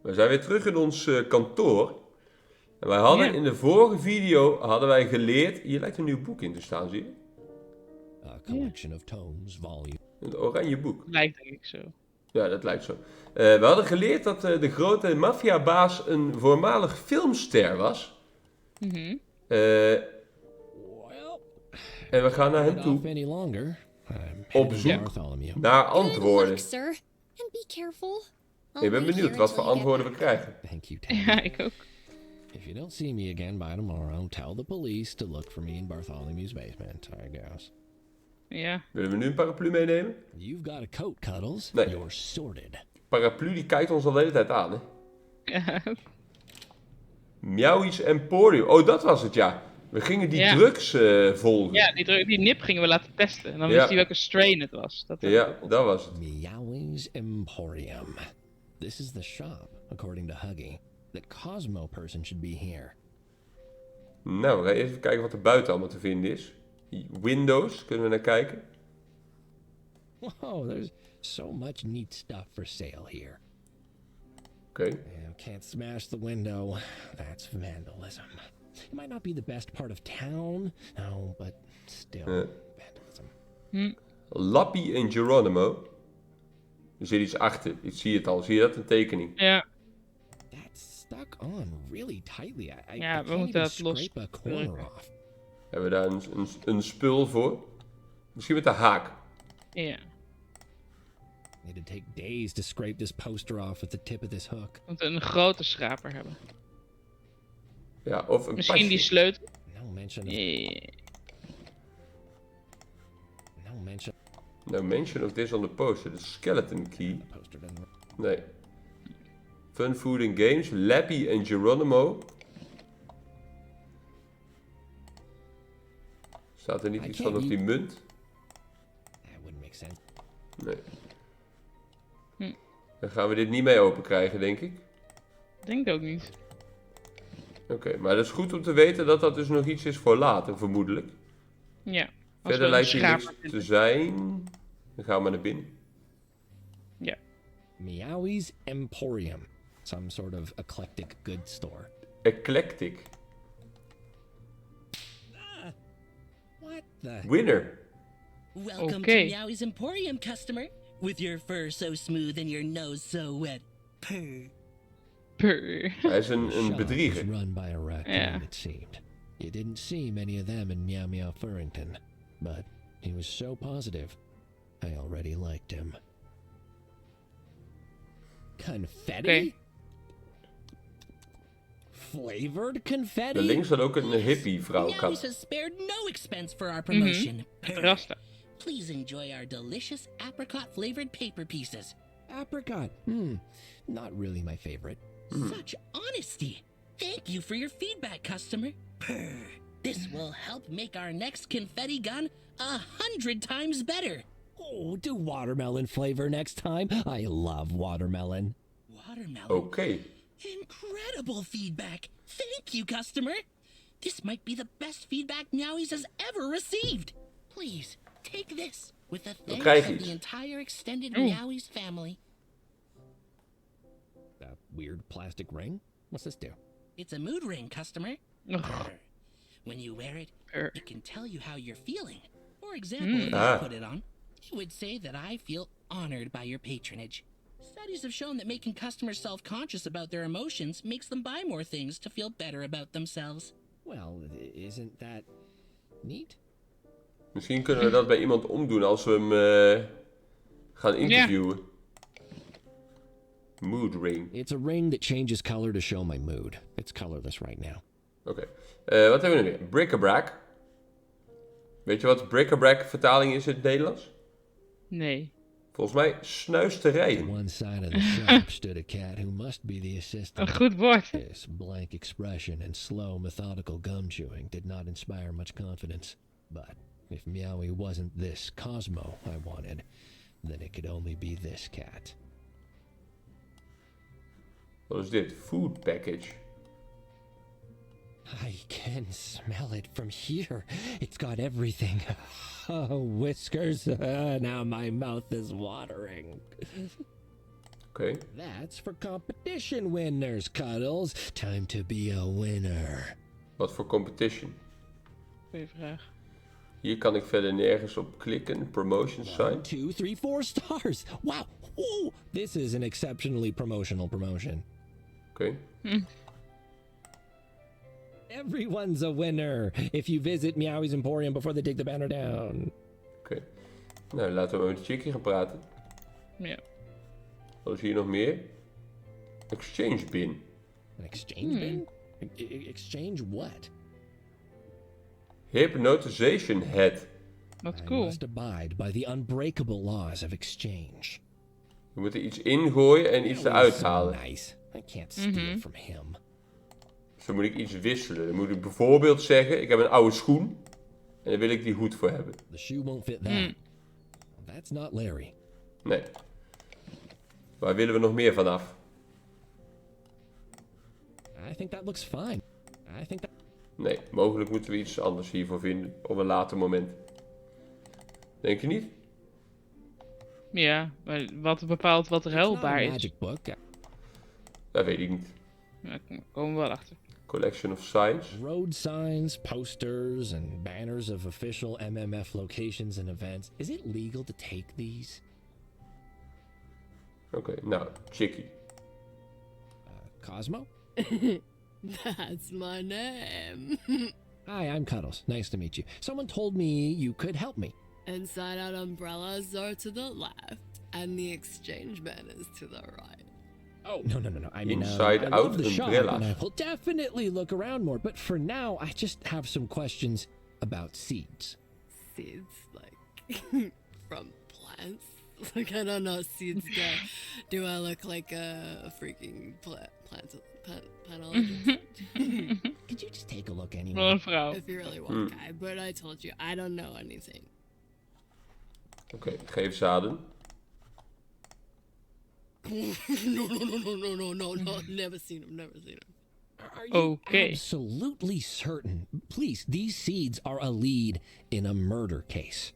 We zijn weer terug in ons kantoor. En wij hadden in de vorige video geleerd... Hier lijkt een nieuw boek in te staan, zie je? A collection of tomes, volume. Een oranje boek. Lijkt denk ik zo. Ja, dat lijkt zo. We hadden geleerd dat de grote maffiabaas een voormalig filmster was. Mhm. En we gaan naar hem toe op zoek naar antwoorden. Sir. And be careful. Ik ben benieuwd wat voor antwoorden we krijgen. Thank you, Ja, ik ook. If you don't see me again by tomorrow, tell the police to look for me in Bartholomew's basement, I guess. Ja. Willen we nu een paraplu meenemen? You've got a coat, Cuddles. Nee. You're sorted. Paraplu die kijkt ons al de hele tijd aan, hè? Meowie's Emporium. Oh, dat was het, ja. We gingen die drugs volgen. Ja, die nip gingen we laten testen. En dan wist hij welke strain het was. Dat was het. Meowie's Emporium. This is the shop, according to Huggy. The Cosmo person should be here. Nou, we gaan even kijken wat er buiten allemaal te vinden is. Windows, kunnen we naar kijken. Whoa, there's so much neat stuff for sale here. Oké. You can't smash the window. That's vandalism. It might not be the best part of town, no, but still vandalism. Lappie en Geronimo. Er zit iets achter. Ik zie het al. Zie je dat? Een tekening. Ja. That's stuck on really tightly. I Ja, we can't moeten even dat los. scrape a corner off. Hebben we daar een spul voor? Misschien met de haak. Ja. It'd take days to scrape this poster off with the tip of this hook. We moeten een grote schraper hebben. Ja, of een Misschien pasje. die sleutel. No mention of... No mention... No mention of this on the poster. The skeleton key. The poster doesn't... Nee. Fun Food and Games. Lappie en Geronimo. Staat er niet iets van op die munt? That wouldn't make sense. Nee. Dan gaan we dit niet mee open krijgen, denk ik. Denk ook niet. Oké, maar dat is goed om te weten dat dat dus nog iets is voor later, vermoedelijk. Ja. Verder lijkt hier niks te zijn. Dan gaan we naar binnen. Ja. Meowie's Emporium. Some sort of eclectic goods store. Eclectic. What the... Winner. Welcome to Meowie's Emporium, customer. With your fur so smooth and your nose so wet. Purr. Purr. Hij is een shop bedrieger. was run by a raccoon, it seemed. You didn't see many of them in Meow Meow Furrington, but he was so positive. I already liked him. Confetti? Okay. Flavored confetti? En links staat ook een hippie vrouw. Meowie's has spared no expense for our promotion. Rasta. Please enjoy our delicious apricot-flavored paper pieces. Apricot. Not really my favorite. Such honesty. Thank you for your feedback, customer. Purr. This will help make our next confetti gun 100 times better. Oh, do watermelon flavor next time. I love watermelon. Watermelon? Oké. Incredible feedback. Thank you, customer. This might be the best feedback Meowies has ever received. Please, take this with the thanks krijg je of iets. the entire extended Meowies family. That weird plastic ring? What's this do? It's a mood ring, customer. Ugh. When you wear it, Purr. it can tell you how you're feeling. For example, if I Ah. put it on, it would say that I feel honored by your patronage. Studies have shown that making customers self-conscious about their emotions makes them buy more things to feel better about themselves. Well, isn't that neat? Misschien kunnen we dat bij iemand omdoen als we hem gaan interviewen. Mood ring. It's a ring that changes color to show my mood. It's colorless right now. Oké. Wat hebben we nu weer? Bric-a-brac. Weet je wat bric-a-brac vertaling is in het Nederlands? Nee. Volgens mij On snuisterijen. one side of the shop stood a cat who must be the assistant. Een goed woord. His blank expression and slow, methodical gum chewing did not inspire much confidence. But if Meowie wasn't this Cosmo I wanted, then it could only be this cat. Wat is dit? Food package. I can smell it from here. It's got everything. Oh, whiskers. Now my mouth is watering. Oké. That's for competition winners, Cuddles. Time to be a winner. Wat voor competition? Goeie vraag. Hier kan ik verder nergens op klikken. Promotion sign. 2, 3, 4 stars. Wow. Ooh, this is an exceptionally promotional promotion. Oké. Everyone's a winner if you visit Meowie's Emporium before they take the banner down. Oké. Nou, laten we met de chickie gaan praten. Ja. Wat is hier nog meer? Exchange bin. An exchange bin? Exchange what? Hypnotization head. Wat I cool. must abide by the unbreakable laws of exchange. We moeten iets ingooien en iets eruit So halen. nice. I can't steal from him. Dus dan moet ik iets wisselen. Dan moet ik bijvoorbeeld zeggen, ik heb een oude schoen. En daar wil ik die hoed voor hebben. The shoe won't fit that. That's not Larry. Nee. Waar willen we nog meer vanaf? I think that looks fine. I think that... Nee, mogelijk moeten we iets anders hiervoor vinden. Op een later moment. Denk je niet? Ja, maar wat bepaalt wat It's not a ruilbaar is? magic book. Dat weet ik niet. Ja, daar komen we wel achter. Collection of signs. Road signs, posters, and banners of official MMF locations and events. Is it legal to take these? Oké, nou, chickie. Cosmo? That's my name. Hi, I'm Cuddles. Nice to meet you. Someone told me you could help me. Inside out umbrellas are to the left, and the exchange bin is to the right. Oh, no. I mean, Inside I out love the shop, umbrellas. and I will definitely look around more. But for now, I just have some questions about seeds. Seeds, like, from plants? Like, I don't know, seeds go. Do I look like a freaking panelist? Could you just take a look Wel anyway? een vrouw. If you really want, guy. But I told you, I don't know anything. Oké, geef zaden. No. Never seen him. Are you Okay. absolutely certain? Please, these seeds are a lead in a murder case.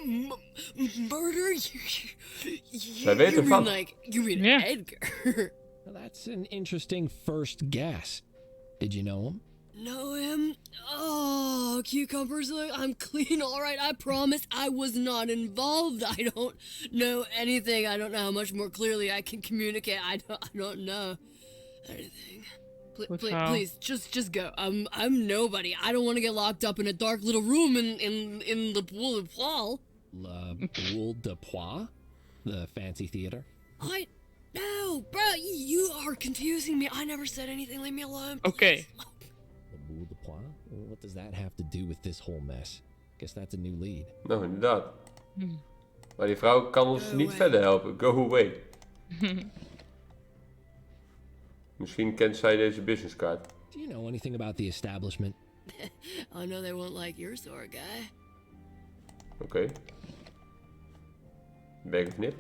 Murder? Wij weten you van. mean like, you mean Yeah. Edgar? Well, that's an interesting first guess. Did you know him? Know him? Oh, cucumbers, I'm clean, alright, I promise I was not involved. I don't know anything. I don't know how much more clearly I can communicate. I don't know anything. Goed verhaal. Please, just go. I'm nobody. I don't want to get locked up in a dark little room in the pool of Paul. La Boule de Poix? The fancy theater? No, bro, you are confusing me. I never said anything. Leave me alone. Oké. please. La Boule de Poix? What does that have to do with this whole mess? Guess that's a new lead. Nou, inderdaad. Maar die vrouw kan ons Go niet away. verder helpen. Go away. Misschien kent zij deze businesskaart. Do you know anything about the establishment? I know they won't like your sort, guy. Oké. Bag of nip.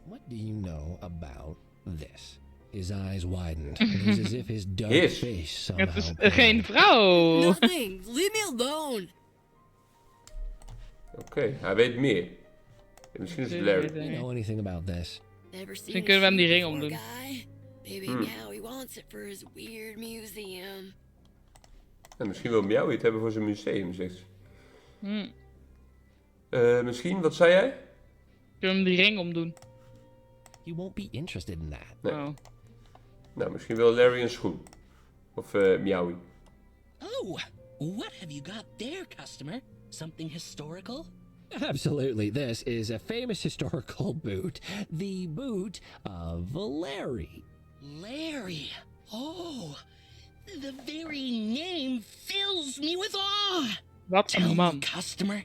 What do you know about this? His eyes widened. It was as if his dark His? face somehow... Het is paled. geen vrouw. Nothing. Leave me alone. Oké, hij weet meer. Misschien is het Larry. Do you know anything about this? Never seen Misschien kunnen we hem die ring before, omdoen. guy. Maybe now he wants it for his weird museum. En misschien wil Meow het hebben voor zijn museum, zegt ze. Misschien, wat zei jij? Kunnen we hem die ring omdoen? You won't be interested in that. Nee. Oh. Nou, misschien wil Larry een schoen. Of Meowie. Oh, what have you got there, customer? Something historical? Absolutely. This is a famous historical boot. The boot of Larry. Larry. Oh, the very name fills me with awe. Wat Tell een me, man. customer.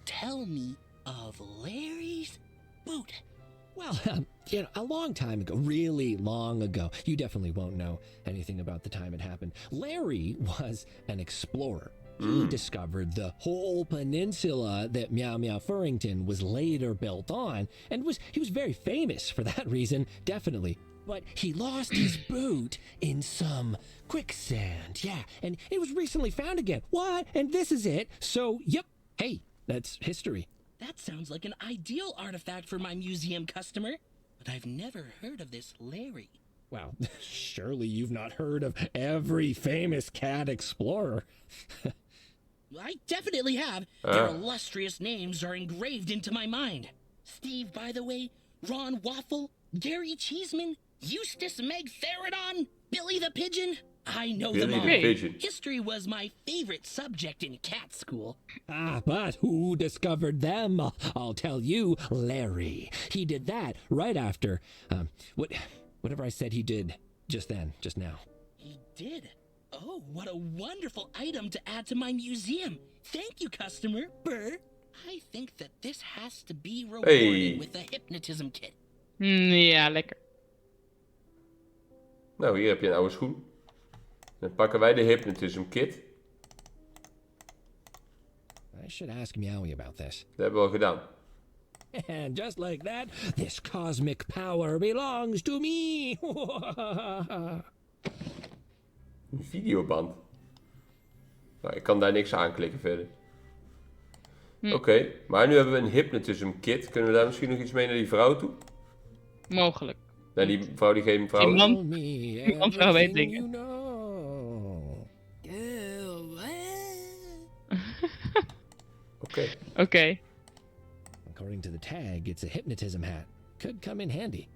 Tell me of Larry's boot. Well, a long time ago, really long ago, you definitely won't know anything about the time it happened. Larry was an explorer. He discovered the whole peninsula that Meow Meow Furrington was later built on, and he was very famous for that reason, definitely. But he lost his boot in some quicksand, yeah, and it was recently found again. What? And this is it. So, yep, hey, that's history. That sounds like an ideal artifact for my museum, customer. But but I've never heard of this Larry. Well, surely you've not heard of every famous cat explorer. I definitely have. Their illustrious names are engraved into my mind. Steve, by the way, Ron Waffle, Gary Cheeseman, Eustace Meg Therodon, Billy the Pigeon. I know them all. Pigeon. History was my favorite subject in cat school. Ah, but who discovered them? I'll tell you, Larry. He did that right after, whatever I said he did just now. He did? Oh, what a wonderful item to add to my museum. Thank you, customer. Burr. I think that this has to be rewarded with a hypnotism kit. Ja, lekker. Nou, hier heb je een oude schoen. Dan pakken wij de hypnotism kit. I should ask Meowie about this. Dat hebben we al gedaan. And just like that, this cosmic power belongs to me. Een videoband. Nou, ik kan daar niks aan klikken verder. Oké, maar nu hebben we een hypnotism kit. Kunnen we daar misschien nog iets mee naar die vrouw toe? Mogelijk. Naar die vrouw die geen vrouw is? Die man vrouw weet dingen. Oké. According to the tag, it's a hypnotism hat. Could come in handy.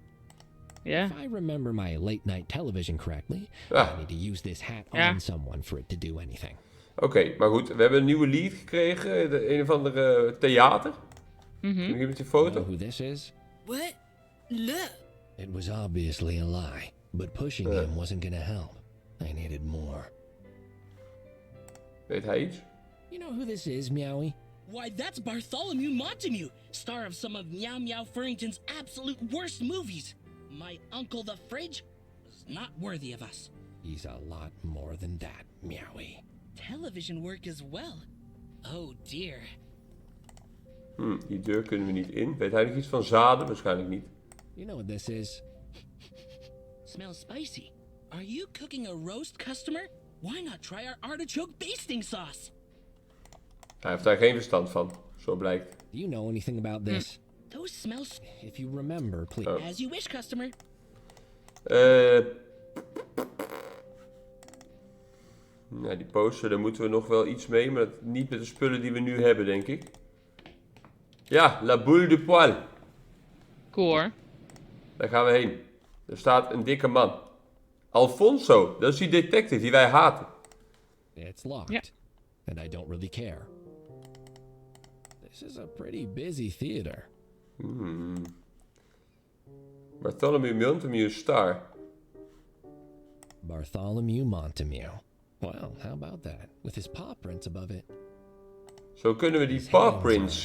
Ja. If I remember my late night television correctly, I need to use this hat on someone for it to do anything. Oké, maar goed. We hebben een nieuwe lead gekregen. Een of andere theater. Kun je met die foto? Know who this is? What? No. It was obviously a lie, but pushing him wasn't gonna help. I needed more. Weet hij iets? You know who this is, Meowie? Why, that's Bartholomew Montamew, star of some of Meow Meow Furrington's absolute worst movies. My uncle the Fridge was not worthy of us. He's a lot more than that, Meowie. Television work as well. Oh dear. Die deur kunnen we niet in. Weet hij nog iets van zaden? Waarschijnlijk niet. You know what this is? Smells spicy. Are you cooking a roast, customer? Why not try our artichoke basting sauce? Hij heeft daar geen verstand van. Zo blijkt. Do you know anything about this? Those smells... If you remember, please. As you wish, customer. Nou, die poster, daar moeten we nog wel iets mee. Maar niet met de spullen die we nu hebben, denk ik. Ja, la boule de poil. Cool hoor. Daar gaan we heen. Er staat een dikke man. Alfonso, dat is die detective die wij haten. It's locked. And I don't really care. This is a pretty busy theater. Bartholomew Montamew star. Bartholomew Montamew. Well, how about that? With his paw prints above it. Zo kunnen we die paw prints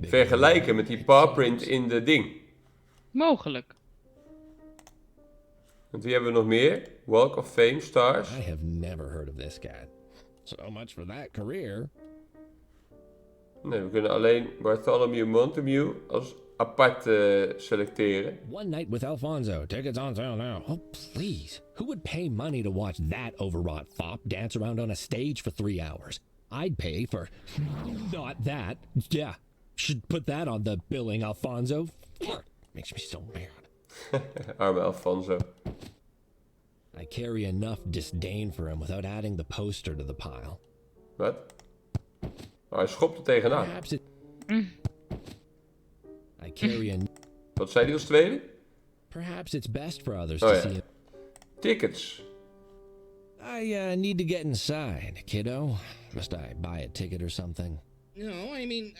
vergelijken met die paw print in de ding. Mogelijk. Want wie hebben we nog meer? Walk of Fame stars. I have never heard of this cat. So much for that career. Nee, we kunnen alleen Bartholomew Montamew als apart selecteren. One Night with Alfonso. Tickets on sale now. Oh, please. Who would pay money to watch that overwrought fop dance around on a stage for 3 hours? I'd pay for not that. Yeah. Should put that on the billing, Alfonso. Makes me so mad. Arme Alfonso. I carry enough disdain for him without adding the poster to the pile. Wat? Oh, hij schopt er tegenaan. Perhaps it... I carry a... Wat zei hij als tweede? Perhaps it's best for others Oh, to ja. see it. Tickets. I need to get inside, kiddo. Must I buy a ticket or something? No, I mean,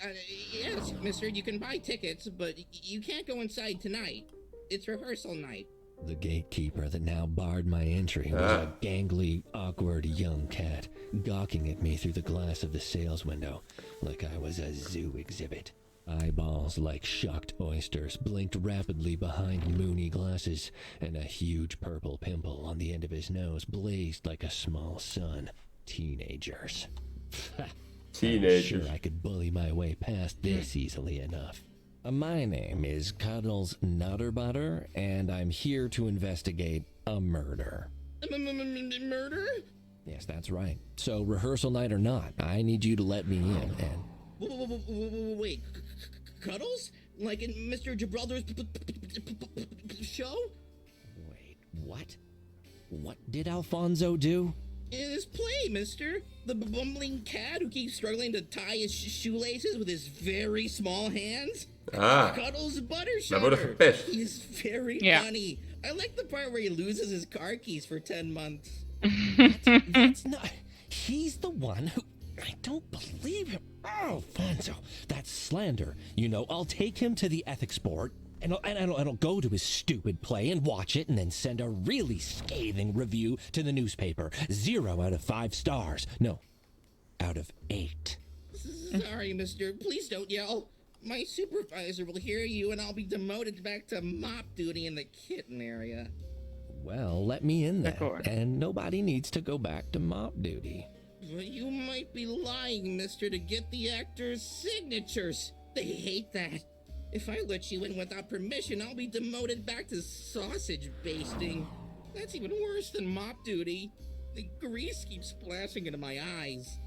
yes, mister, you can buy tickets, but you can't go inside tonight. It's rehearsal night. The gatekeeper that now barred my entry was a gangly, awkward young cat, gawking at me through the glass of the sales window like I was a zoo exhibit. Eyeballs like shucked oysters blinked rapidly behind moony glasses, and a huge purple pimple on the end of his nose blazed like a small sun. Teenagers. Teenagers. Sure, I could bully my way past this easily enough. My name is Cuddles Nutterbutter, and I'm here to investigate a murder. Murder? Yes, that's right. So, rehearsal night or not, I need you to let me in and... Wait, Cuddles? Like in Mr. Gibraltar's show? Wait, what? What did Alfonso do? In his play, mister. The bumbling cat who keeps struggling to tie his shoelaces with his very small hands. Cuddles Wij worden Buttershotter. gepest. He's very funny. I like the part where he loses his car keys for 10 months. That's not... He's the one who... I don't believe him. Oh, Alfonso, that's slander. You know, I'll take him to the ethics board, and I'll go to his stupid play and watch it, and then send a really scathing review to the newspaper. 0 out of 5 stars. No, out of 8. Sorry, mister. Please don't yell. My supervisor will hear you, and I'll be demoted back to mop duty in the kitten area. Well, let me in then, and nobody needs to go back to mop duty. But you might be lying, mister, to get the actors' signatures. They hate that. If I let you in without permission, I'll be demoted back to sausage basting. That's even worse than mop duty. The grease keeps splashing into my eyes.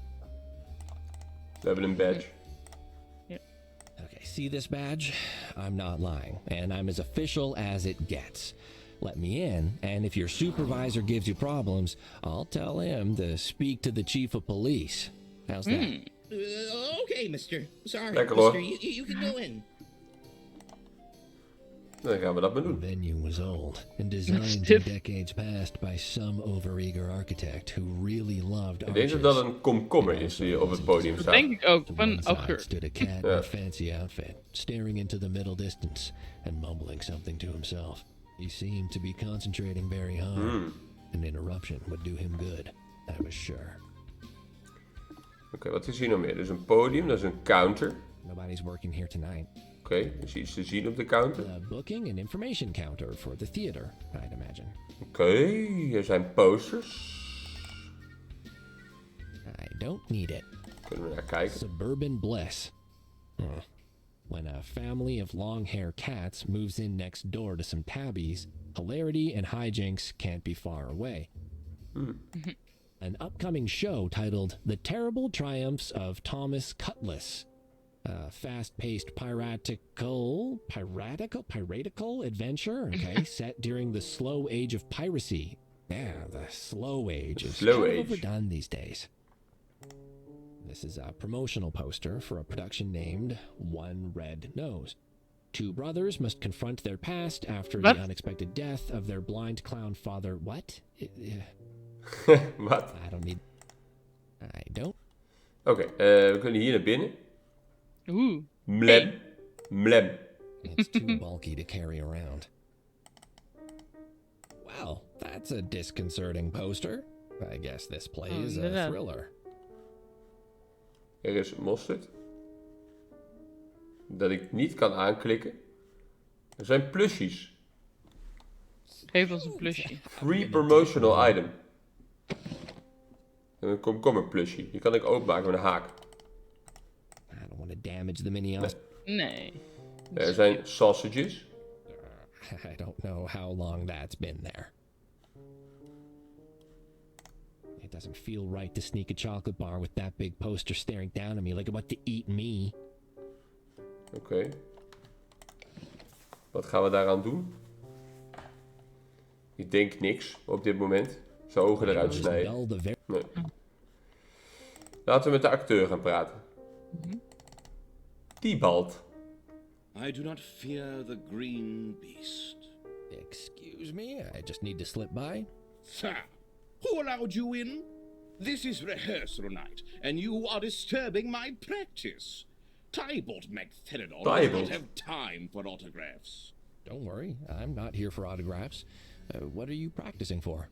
We hebben een badge. Okay, see this badge? I'm not lying, and I'm as official as it gets. Let me in, and if your supervisor gives you problems, I'll tell him to speak to the chief of police. How's that? Okay, mister. Sorry, Lekker hoor. mister. You can go in. Dan gaan we dat maar The doen. venue was old and designed in decades past by some overeager architect who really loved Ik denk dat dat een komkommer is die op het podium Dat staat. denk ik ook, To van one side augurk. stood a cat in a fancy outfit, staring into the middle distance and mumbling something to himself. He seemed to be concentrating very hard. An interruption would do him good, I was sure. Oké, wat is hier nog meer? Er is een podium, dat is een counter. Nobody's working here tonight. Oké, er is iets te zien op de counter. A booking and information counter for the theater, I'd imagine. Oké, er zijn posters. I don't need it. Kunnen we naar kijken. Suburban bliss. When a family of long-hair cats moves in next door to some tabbies, hilarity and hijinks can't be far away. An upcoming show titled The Terrible Triumphs of Thomas Cutlass. A fast-paced piratical adventure, okay, set during the slow age of piracy. Yeah, the slow age is Slow kind age. of overdone these days. This is a promotional poster for a production named One Red Nose. 2 brothers must confront their past after What? the unexpected death of their blind clown father. What? Wat? I don't. Oké, we kunnen hier naar binnen. Oeh. Mlem. Mlem. It's too bulky to carry around. Well, that's a disconcerting poster. I guess this play is a inderdaad. thriller. Er is mosterd. Dat ik niet kan aanklikken. Er zijn plushies. Geef ons een plusje. Free promotional item. En een komkommer plushie. Die kan ik openmaken met een haak. I don't want to damage the mini-os. Nee. Er zijn sausages. I don't know how long that's been there. It doesn't feel right to sneak a chocolate bar with that big poster staring down at me like about to eat me. Oké. Wat gaan we daaraan doen? Ik denk niks op dit moment. Zijn ogen eruit snijden. Nee. Laten we met de acteur gaan praten. Tybalt. I do not fear the green beast. Excuse me, I just need to slip by. Sir, who allowed you in? This is rehearsal night, and you are disturbing my practice. Tybalt McFerrin does not have time for autographs. Don't worry, I'm not here for autographs. What are you practicing for?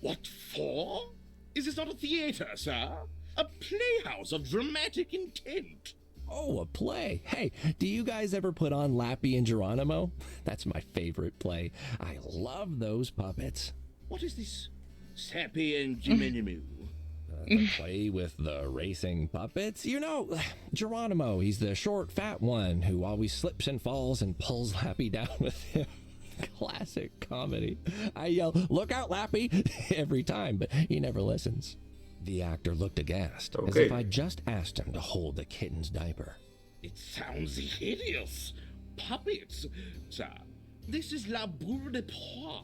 What for? Is this not a theater, sir? A playhouse of dramatic intent. Oh, a play. Hey, do you guys ever put on Lappy and Geronimo? That's my favorite play. I love those puppets. What is this? Sappy and Jiminimoo. The play with the racing puppets? You know, Geronimo, he's the short, fat one who always slips and falls and pulls Lappy down with him. Classic comedy. I yell, "Look out, Lappy!" every time, but he never listens. The actor looked aghast, as if I just asked him to hold the kitten's diaper. It sounds hideous. Puppets. Sir, this is La Boule de Poix,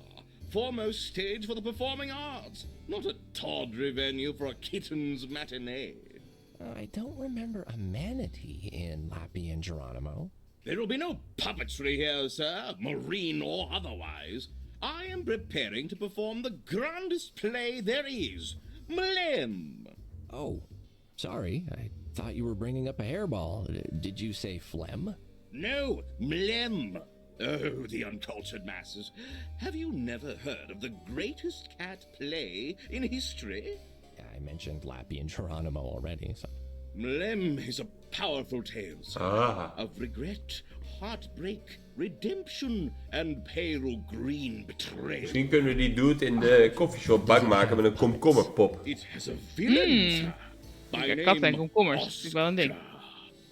foremost stage for the performing arts, not a tawdry venue for a kitten's matinee. I don't remember a manatee in Lappy and Geronimo. There will be no puppetry here, sir, marine or otherwise. I am preparing to perform the grandest play there is, Mlem. Oh, sorry. I thought you were bringing up a hairball. Did you say phlegm? No, Mlem. Oh, the uncultured masses. Have you never heard of the greatest cat play in history? I mentioned Lappy and Geronimo already, so... Mlem is a powerful tale, sir, of regret, heartbreak, redemption, and pale green betrayal. Misschien kunnen we die dude in de koffieshop bang maken met een komkommerpop. It has a villain, sir, by Ja, katten en name komkommers, dat is wel een ding.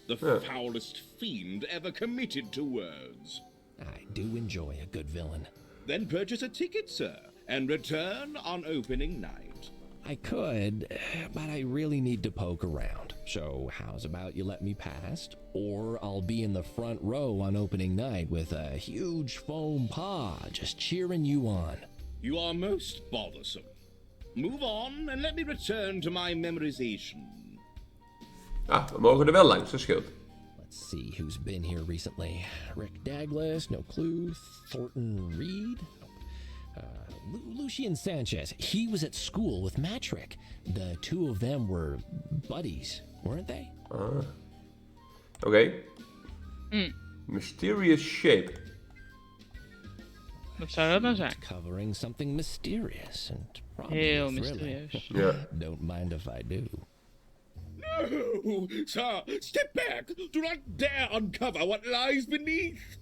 Oscar, the foulest fiend ever committed to words. I do enjoy a good villain. Then purchase a ticket, sir, and return on opening night. I could, but I really need to poke around. So how's about you let me past? Or I'll be in the front row on opening night with a huge foam paw just cheering you on. You are most bothersome. Move on and let me return to my memorization. Ah, we mogen er wel langs, dat scheelt. Let's see who's been here recently. Rick Douglas, no clue. Thornton Reed? Lucian Sanchez. He was at school with Matrick. The two of them were buddies, weren't they? Oké. Mysterious shape. Wat zou dat nou zijn? Covering something mysterious and probably Heel thrilling. mysterieus. Ja. Don't mind if I do. No, sir, step back. Do not dare uncover what lies beneath.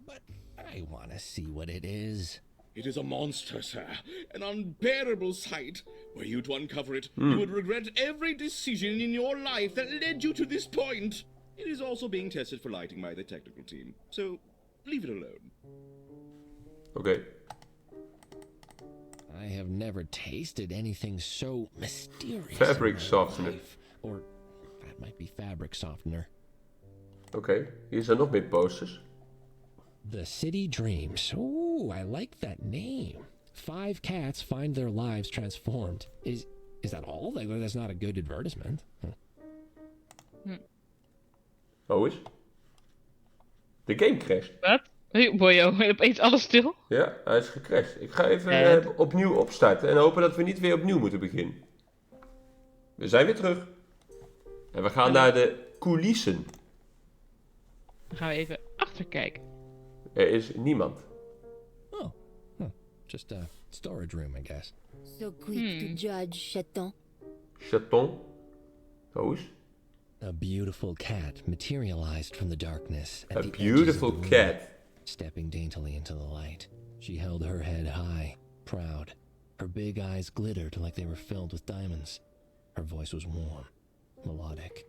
But I want to see what it is. It is a monster, sir. An unbearable sight. Were you to uncover it, you would regret every decision in your life that led you to this point. It is also being tested for lighting by the technical team, so leave it alone. Oké. I have never tasted anything so mysterious. Fabric in my softener. life. Or that might be fabric softener. Oké, hier zijn nog meer posters. The City Dreams. Ooh, I like that name. 5 cats find their lives transformed. Is that all? That's not a good advertisement. Oh, is? De game crasht. Wat? Boyo, opeens alles stil? Ja, hij is gecrashed. Ik ga even opnieuw opstarten en hopen dat we niet weer opnieuw moeten beginnen. We zijn weer terug. En we gaan naar de coulissen. Dan gaan we even achterkijken. Er is niemand. Oh, just a storage room, I guess. So quick to judge, Chaton. Chaton. Oh, is? A beautiful cat materialized from the darkness. At A the edges beautiful of the room, cat. stepping daintily into the light. She held her head high, proud. Her big eyes glittered like they were filled with diamonds. Her voice was warm, melodic.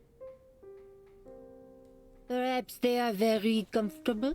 Perhaps they are very comfortable.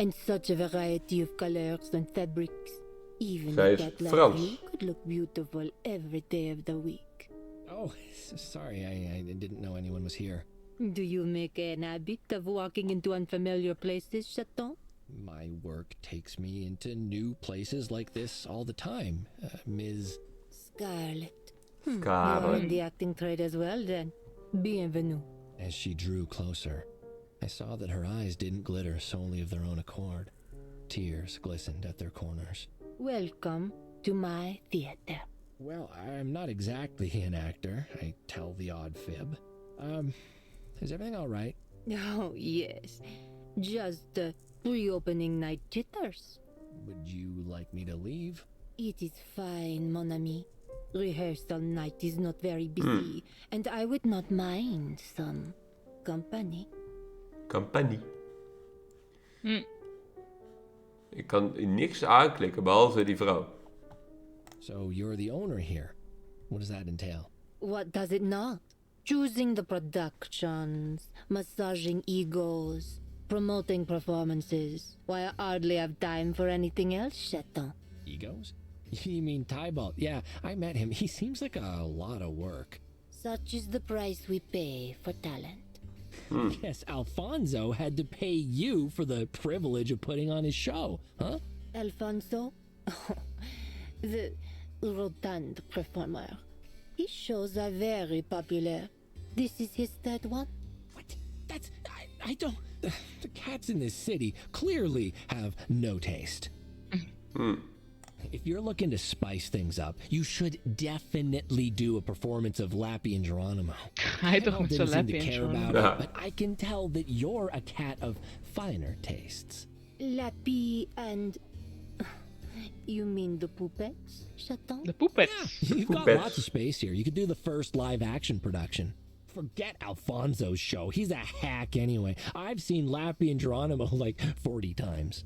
And such a variety of colors and fabrics. Even Zij a is cat like Frans. you could look beautiful every day of the week. Oh, sorry, I didn't know anyone was here. Do you make an habit of walking into unfamiliar places, Chaton? My work takes me into new places like this all the time, Ms. Scarlet. You are Scarlet. in the acting trade as well, then. Bienvenue. As she drew closer, I saw that her eyes didn't glitter solely of their own accord. Tears glistened at their corners. Welcome to my theater. Well, I'm not exactly an actor. I tell the odd fib. Is everything all right? Oh, yes. Just pre-opening night jitters. Would you like me to leave? It is fine, mon ami. Rehearsal night is not very busy, and I would not mind some company. Campagnie. Ik kan niks aanklikken behalve die vrouw. So you're the owner here. What does that entail? What does it not? Choosing the productions, massaging egos, promoting performances. Why, I hardly have time for anything else, Chaton. Egos? You mean Tybalt? Yeah, I met him. He seems like a lot of work. Such is the price we pay for talent. Guess Alfonso had to pay you for the privilege of putting on his show, huh? Alfonso? The rotund performer. His shows are very popular. This is his third one? What? I don't... The cats in this city clearly have no taste. If you're looking to spice things up, you should definitely do a performance of Lappy and Geronimo. Hij toch met didn't zijn seem to lappie en care Geronimo. about it, but I can tell that you're a cat of finer tastes. Lappy and... You mean the puppets, Chaton? De poepets. You've got Puppets. lots of space here. You could do the first live-action production. Forget Alfonso's show. He's a hack anyway. I've seen Lappy and Geronimo like 40 times.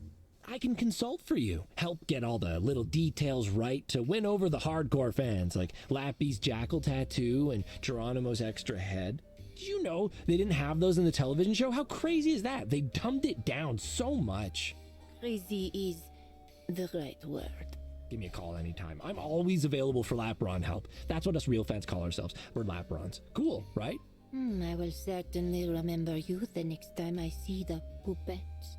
I can consult for you, help get all the little details right to win over the hardcore fans, like Lappy's jackal tattoo and Geronimo's extra head. Did you know they didn't have those in the television show? How crazy is that? They dumbed it down so much. Crazy is the right word. Give me a call anytime. I'm always available for Lapron help. That's what us real fans call ourselves. We're Laprons. Cool, right? I will certainly remember you the next time I see the puppets.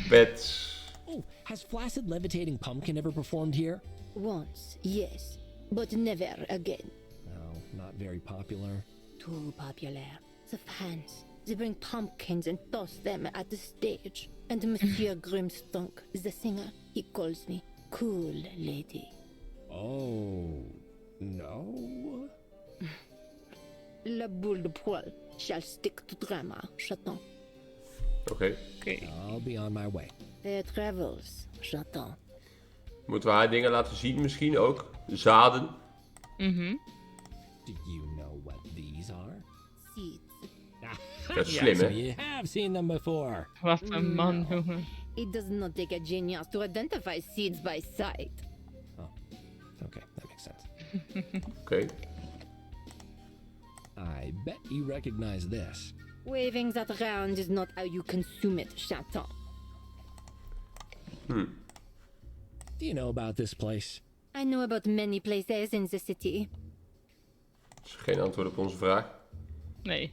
Pets. Oh, has Flaccid Levitating Pumpkin ever performed here? Once, yes, but never again. No, not very popular. Too popular. The fans, they bring pumpkins and toss them at the stage. And Monsieur Grimstunk, the singer, he calls me cool lady. Oh, no? La boule de poil shall stick to drama, Chaton. Oké. Oké. I'll be on my way. Their travels, Chaton. Moeten we haar dingen laten zien misschien ook? Zaden. Do you know what these are? Seeds. Dat is slim, So hè? you have seen them before. Wat een man, jongen. It does not take a genius to identify seeds by sight. Okay, that makes sense. Oké. I bet you recognize this. Waving that around is not how you consume it, Chaton. Do you know about this place? I know about many places in the city. Dat is geen antwoord op onze vraag. Nee.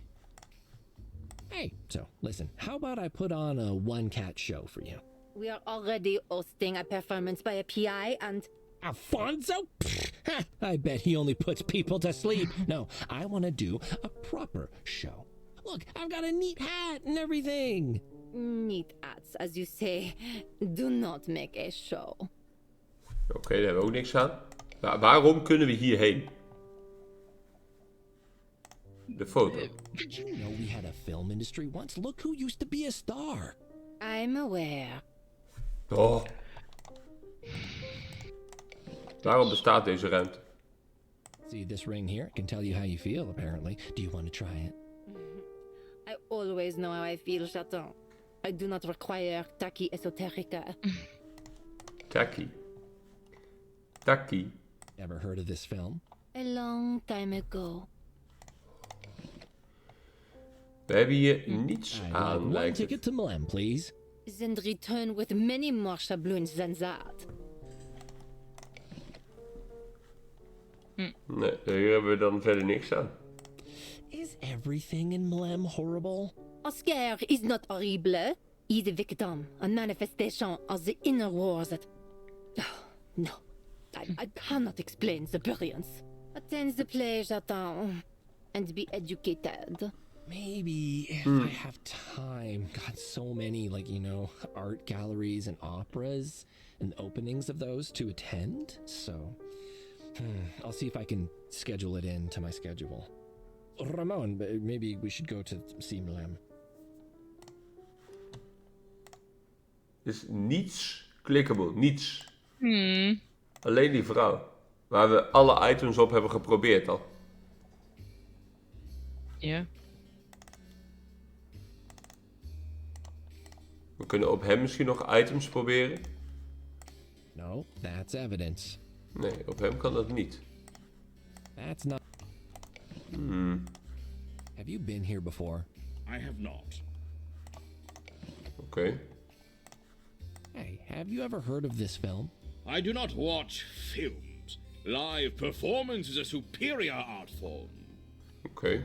Hey, so listen, how about I put on a one-cat show for you? We are already hosting a performance by a PI and... Alfonso? Pfft, I bet he only puts people to sleep. No, I want to do a proper show. Look, I've got a neat hat and everything. Neat hats, as you say, do not make a show. Oké, daar hebben we ook niks aan. Waarom kunnen we hierheen? De foto. Did you know we had a film industry once? Look who used to be a star. I'm aware. Oh. Waarom bestaat deze ruimte? See this ring here? It can tell you how you feel, apparently. Do you want to try it? I always know how I feel, Chaton. I do not require tacky esoterica. Taki. Taki. Ever heard of this film? A long time ago. We hebben hier niets I'd like aan, one lijkt ticket het. to Milan, please. Then return with many more shabloons than that. Nee, hier hebben we dan verder niks aan. Is everything in Mlem horrible? Oscar is not horrible. He's a victim, a manifestation of the inner wars that... No, I cannot explain the brilliance. Attend the play, Chaton, and be educated. Maybe if I have time. God, so many, like, you know, art galleries and operas and openings of those to attend. So, I'll see if I can schedule it into my schedule. Ramon, maybe we should go to see Mlem. Dus niets clickable, niets. Alleen die vrouw. Waar we alle items op hebben geprobeerd al. Ja. We kunnen op hem misschien nog items proberen. No, that's evidence. Nee, op hem kan dat niet. That's not... Have you been here before? I have not. Oké. Hey, have you ever heard of this film? I do not watch films. Live performance is a superior art form. Oké.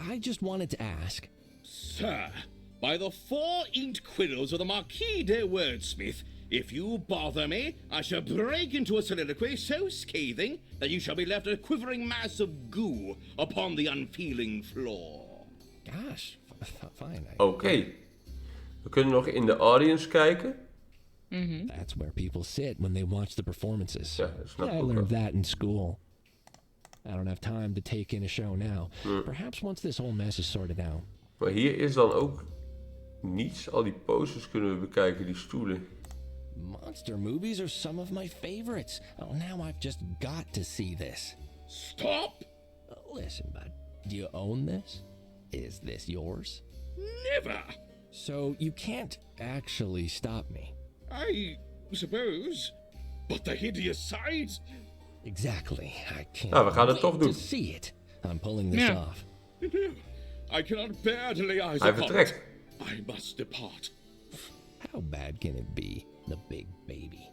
I just wanted to ask. Sir, by the 4 inked quills of the Marquis de Wordsmith, if you bother me, I shall break into a soliloquy so scathing that you shall be left a quivering mass of goo upon the unfeeling floor. Gosh, fine. Oké. We kunnen nog in de audience kijken. That's where people sit when they watch the performances. Ja, dat snap ik I ook learned wel. that in school. I don't have time to take in a show now. Perhaps once this whole mess is sorted out. Maar hier is dan ook niets. Al die posters kunnen we bekijken, die stoelen. Monster movies are some of my favorites. Oh, now I've just got to see this. Stop! Listen, bud. Do you own this? Is this yours? Never! So you can't actually stop me. I suppose. But the hideous sight! Exactly. I can't Nou, we gaan het wait toch doen. to see it. I'm pulling this Ja. off. No, I cannot bear to lay eyes Hij upon vertrekt. it. I must depart. How bad can it be, the big baby?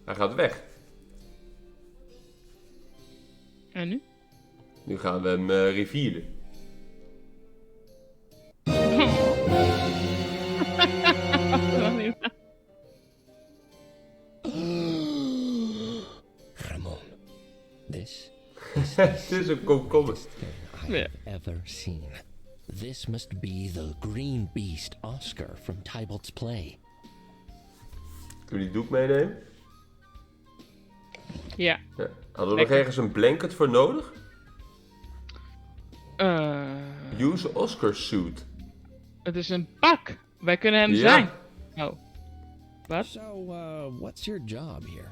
Hij gaat weg. En nu? Nu gaan we hem revealen. Ramon, this Het is een komkommer. thing I've ever seen. This must be the green beast Oscar from Tybalt's play. Kunnen we die doek meenemen? Ja. Ja. Hadden we nog ergens een blanket voor nodig? Use Oscar suit. Het is een pak. Wij kunnen hem Ja. zijn. Oh. Wat? So, what's your job here?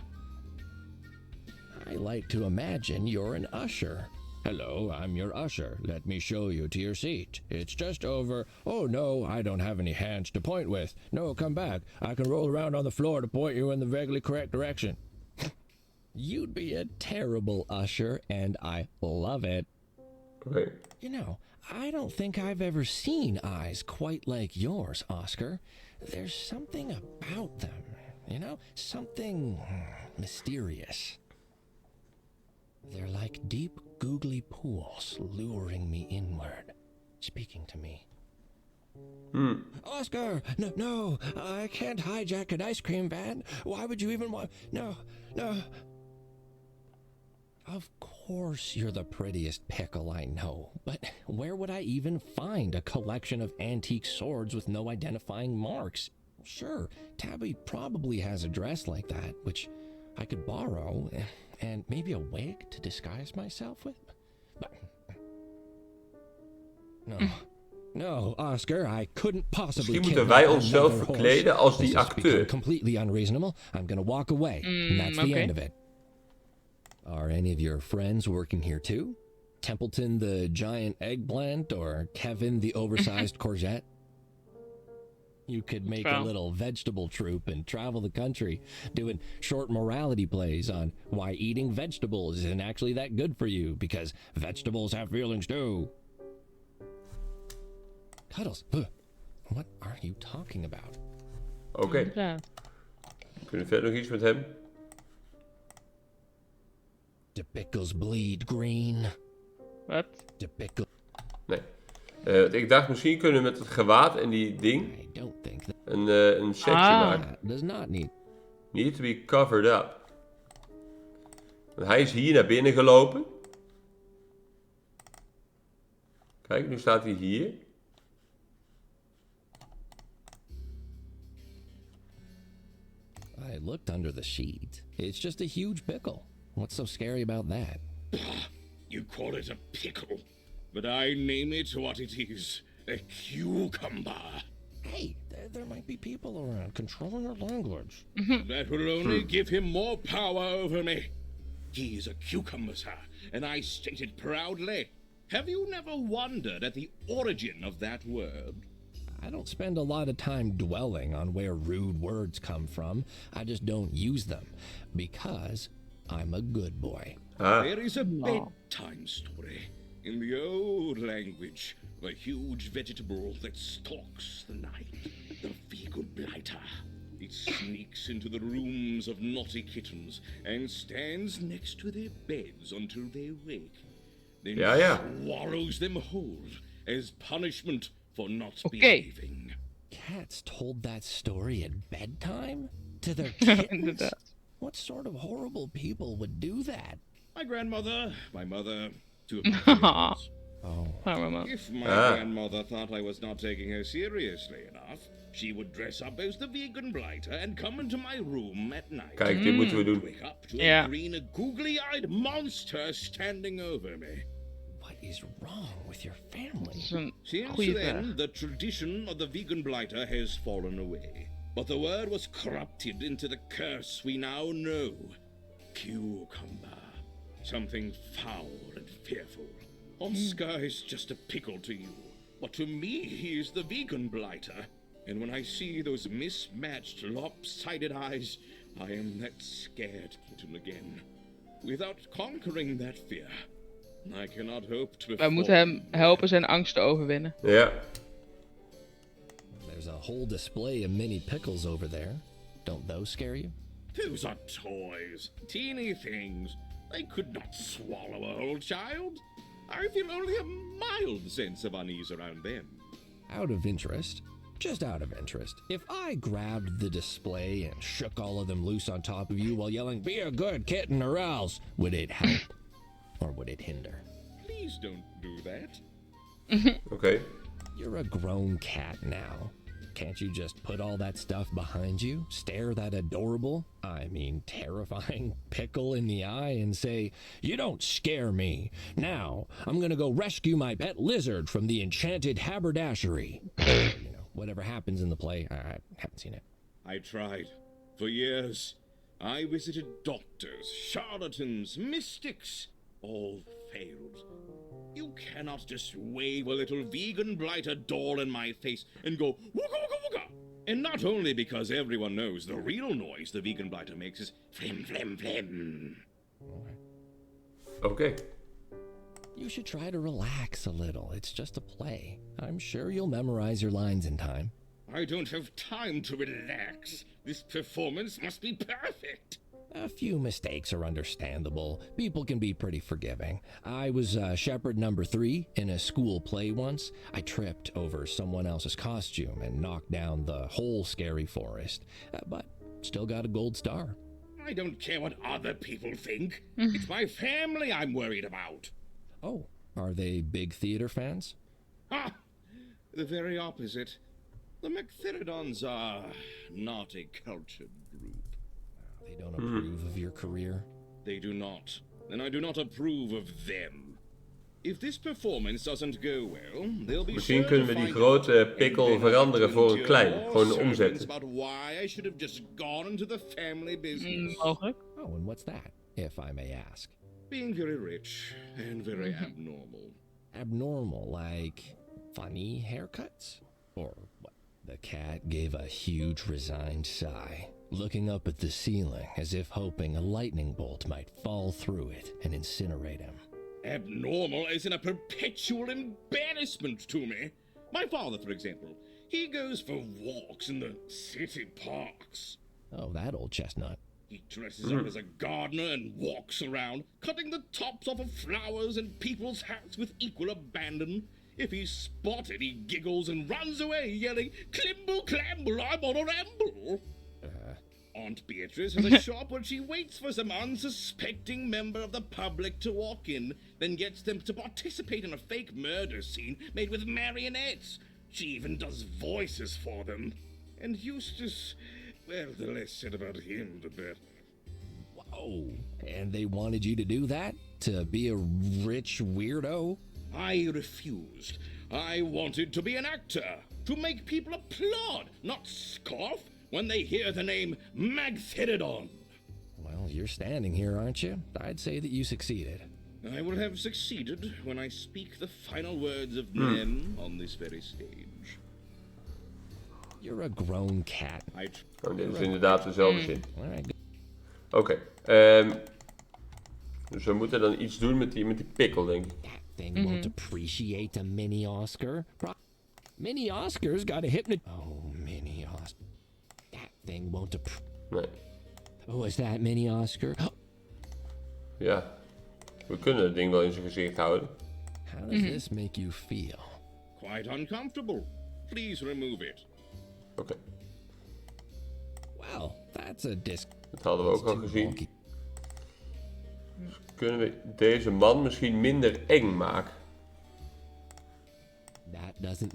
I like to imagine you're an usher. Hello, I'm your usher. Let me show you to your seat. It's just over. Oh no, I don't have any hands to point with. No, come back. I can roll around on the floor to point you in the vaguely correct direction. You'd be a terrible usher, and I love it. Okay. You know, I don't think I've ever seen eyes quite like yours, Oscar. There's something about them, you know? Something mysterious. They're like deep, googly pools luring me inward, speaking to me. Oscar! No, I can't hijack an ice cream van. Why would you even want... No. Of course you're the prettiest pickle I know, but where would I even find a collection of antique swords with no identifying marks? Sure, Tabby probably has a dress like that, which I could borrow, and maybe a wig to disguise myself with. But no, Oscar, I couldn't possibly. Misschien moeten wij onszelf another horse. verkleden als die This is becoming acteur. completely unreasonable. I'm gonna walk away, and that's the okay. end of it. Are any of your friends working here too? Templeton the giant eggplant or Kevin the oversized courgette? You could make a Well. little vegetable troupe and travel the country, doing short morality plays on why eating vegetables isn't actually that good for you, because vegetables have feelings too. Cuddles, what are you talking about? Oké. Ja. Kunnen we verder nog iets met hem? The pickles bleed green. Wat? The pickle. Nee. Ik dacht misschien kunnen we met het gewaad en die ding I don't think that een setje maken. does not need. Need to be covered up. Want hij is hier naar binnen gelopen. Kijk, nu staat hij hier. I looked under the sheet. It's just a huge pickle. What's so scary about that? You call it a pickle, but I name it what it is. A cucumber. Hey, there might be people around. Control your language. That will only give him more power over me. He is a cucumber, sir, and I state it proudly. Have you never wondered at the origin of that word? I don't spend a lot of time dwelling on where rude words come from. I just don't use them because I'm a good boy. There is a bedtime story in the old language, the huge vegetable that stalks the night, the fecal blighter. It sneaks into the rooms of naughty kittens and stands next to their beds until they wake. then swallows them whole as punishment for not behaving. Cats told that story at bedtime? To their kittens? What sort of horrible people would do that? My grandmother, my mother, two of my parents. If my grandmother thought I was not taking her seriously enough, she would dress up as the vegan blighter and come into my room at night. Kijk, dit moeten we doen. Wake up to a green, googly-eyed monster standing over me. What is wrong with your family? Since then, the tradition of the vegan blighter has fallen away. But the word was corrupted into the curse we now know. Cucumber. Something foul and fearful. Oscar is just a pickle to you. But to me, he is the vegan blighter. And when I see those mismatched, lopsided eyes, I am that scared to eat him again. Without conquering that fear, I cannot hope to... Wij moeten hem helpen zijn angst te overwinnen. Ja. There's a whole display of mini pickles over there. Don't those scare you? Those are toys. Teeny things. They could not swallow a whole child. I feel only a mild sense of unease around them. Out of interest, just out of interest, if I grabbed the display and shook all of them loose on top of you while yelling, "Be a good kitten or else," would it help? Or would it hinder? Please don't do that. Okay. You're a grown cat now. Can't you just put all that stuff behind you, stare that adorable, I mean terrifying pickle in the eye and say, "You don't scare me. Now, I'm gonna go rescue my pet lizard from the enchanted haberdashery." You know, whatever happens in the play, I haven't seen it. I tried. For years, I visited doctors, charlatans, mystics. All failed. You cannot just wave a little vegan blighter doll in my face and go wooga wooga wooga. And not only because everyone knows the real noise the vegan blighter makes is flim flim flim. Okay. You should try to relax a little. It's just a play. I'm sure you'll memorize your lines in time. I don't have time to relax. This performance must be perfect. A few mistakes are understandable. People can be pretty forgiving. I was shepherd number 3 in a school play once. I tripped over someone else's costume and knocked down the whole scary forest. But still got a gold star. I don't care what other people think. It's my family I'm worried about. Oh, are they big theater fans? Ah, the very opposite. The McTheridons are not a cultured group. They don't approve of your career? They do not. And I do not approve of them. If this performance doesn't go well, they'll be Misschien kunnen we die grote pikkel veranderen voor een klein. Gewoon omzetten. About why I should have just gone into the family business. Mogelijk. Oh, and what's that, if I may ask? Being very rich and very abnormal. Abnormal, like funny haircuts? Or what? The cat gave a huge resigned sigh, looking up at the ceiling as if hoping a lightning bolt might fall through it and incinerate him. Abnormal as in a perpetual embarrassment to me. My father, for example, he goes for walks in the city parks. Oh, that old chestnut. He dresses up as a gardener and walks around, cutting the tops off of flowers and people's hats with equal abandon. If he's spotted, he giggles and runs away, yelling, "Climble, clamble, I'm on a ramble." Aunt Beatrice has a shop where she waits for some unsuspecting member of the public to walk in, then gets them to participate in a fake murder scene made with marionettes. She even does voices for them. And Eustace, well, the less said about him, the better. Whoa, and they wanted you to do that? To be a rich weirdo? I refused. I wanted to be an actor, to make people applaud, not scoff, when they hear the name Magtheridon. Well, you're standing here, aren't you? I'd say that you succeeded. I will have succeeded when I speak the final words of men on this very stage. You're a grown cat. Oh, dit is inderdaad dezelfde zin. Alright. Oké. Dus we moeten dan iets doen met die pikkel, denk ik. That thing won't appreciate a mini Oscar. Mini Oscar's got a Oh, mini Oscar. That thing won't Nee. Oh, is that mini Oscar? Ja. We kunnen het ding wel in zijn gezicht houden. How does this make you feel? Quite uncomfortable. Please remove it. Oké. Well, that's a disc. Dat hadden we ook al gezien. Dus kunnen we deze man misschien minder eng maken? That doesn't.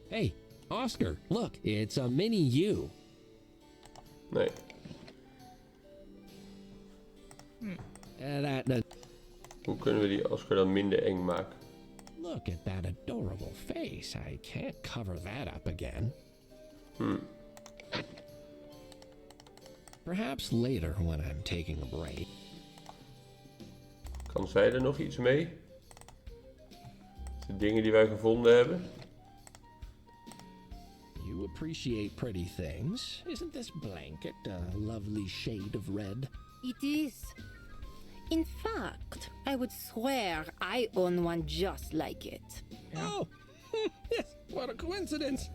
Hey, Oscar, look, it's a mini you. Nee. Hoe kunnen we die Oscar dan minder eng maken? Look at that adorable face. I can't cover that up again. Perhaps later when I'm taking a break. Kan zij er nog iets mee? De dingen die wij gevonden hebben. You appreciate pretty things. Isn't this blanket a lovely shade of red? It is. In fact, I would swear I own one just like it. Oh, yes, what a coincidence.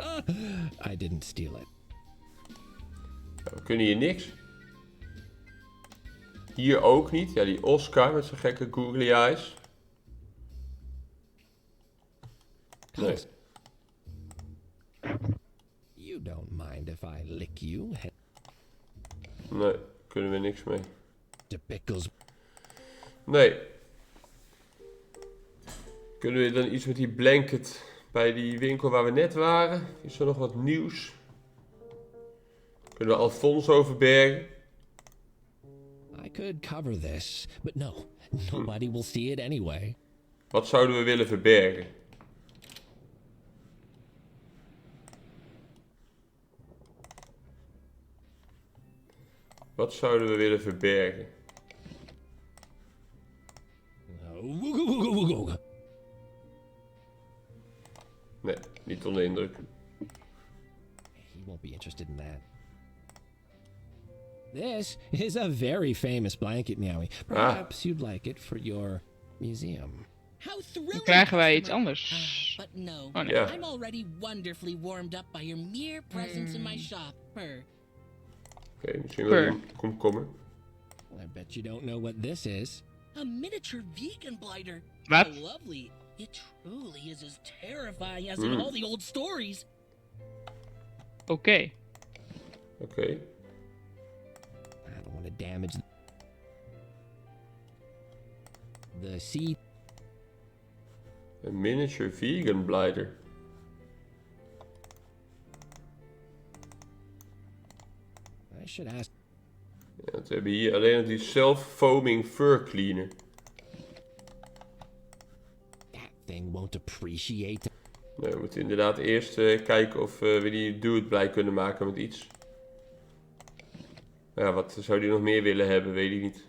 I didn't steal it. We kunnen hier niks. Hier ook niet. Ja, die Oscar met zijn gekke googly eyes. Nee. You don't mind if I lick you? Nee, kunnen we niks mee. The pickles. Nee. Kunnen we dan iets met die blanket bij die winkel waar we net waren? Is er nog wat nieuws? Kunnen we Alfonso verbergen? I could cover this, but no, nobody will see it anyway. Wat zouden we willen verbergen? Wat zouden we willen verbergen? Nee, niet onder indruk. He won't be interested in that. This is a very famous blanket, Meowie. Perhaps you'd like it for your museum. How thrilling! Dan krijgen wij iets anders. But no, Oh, nee. Ja. I'm already wonderfully warmed up by your mere presence in my shop. Purr. Oké, misschien wel een komkommer. I bet you don't know what this is. A miniature vegan blighter. What? How lovely. It truly is as terrifying as in all the old stories. Oké. Oké. I don't want to damage the seed. Een miniature vegan blighter. I should ask. Ja, we hebben hier alleen nog die self-foaming fur cleaner. That thing won't appreciate. Nee, we moeten inderdaad eerst kijken of we die dude blij kunnen maken met iets. Ja, wat zou die nog meer willen hebben, weet ik niet.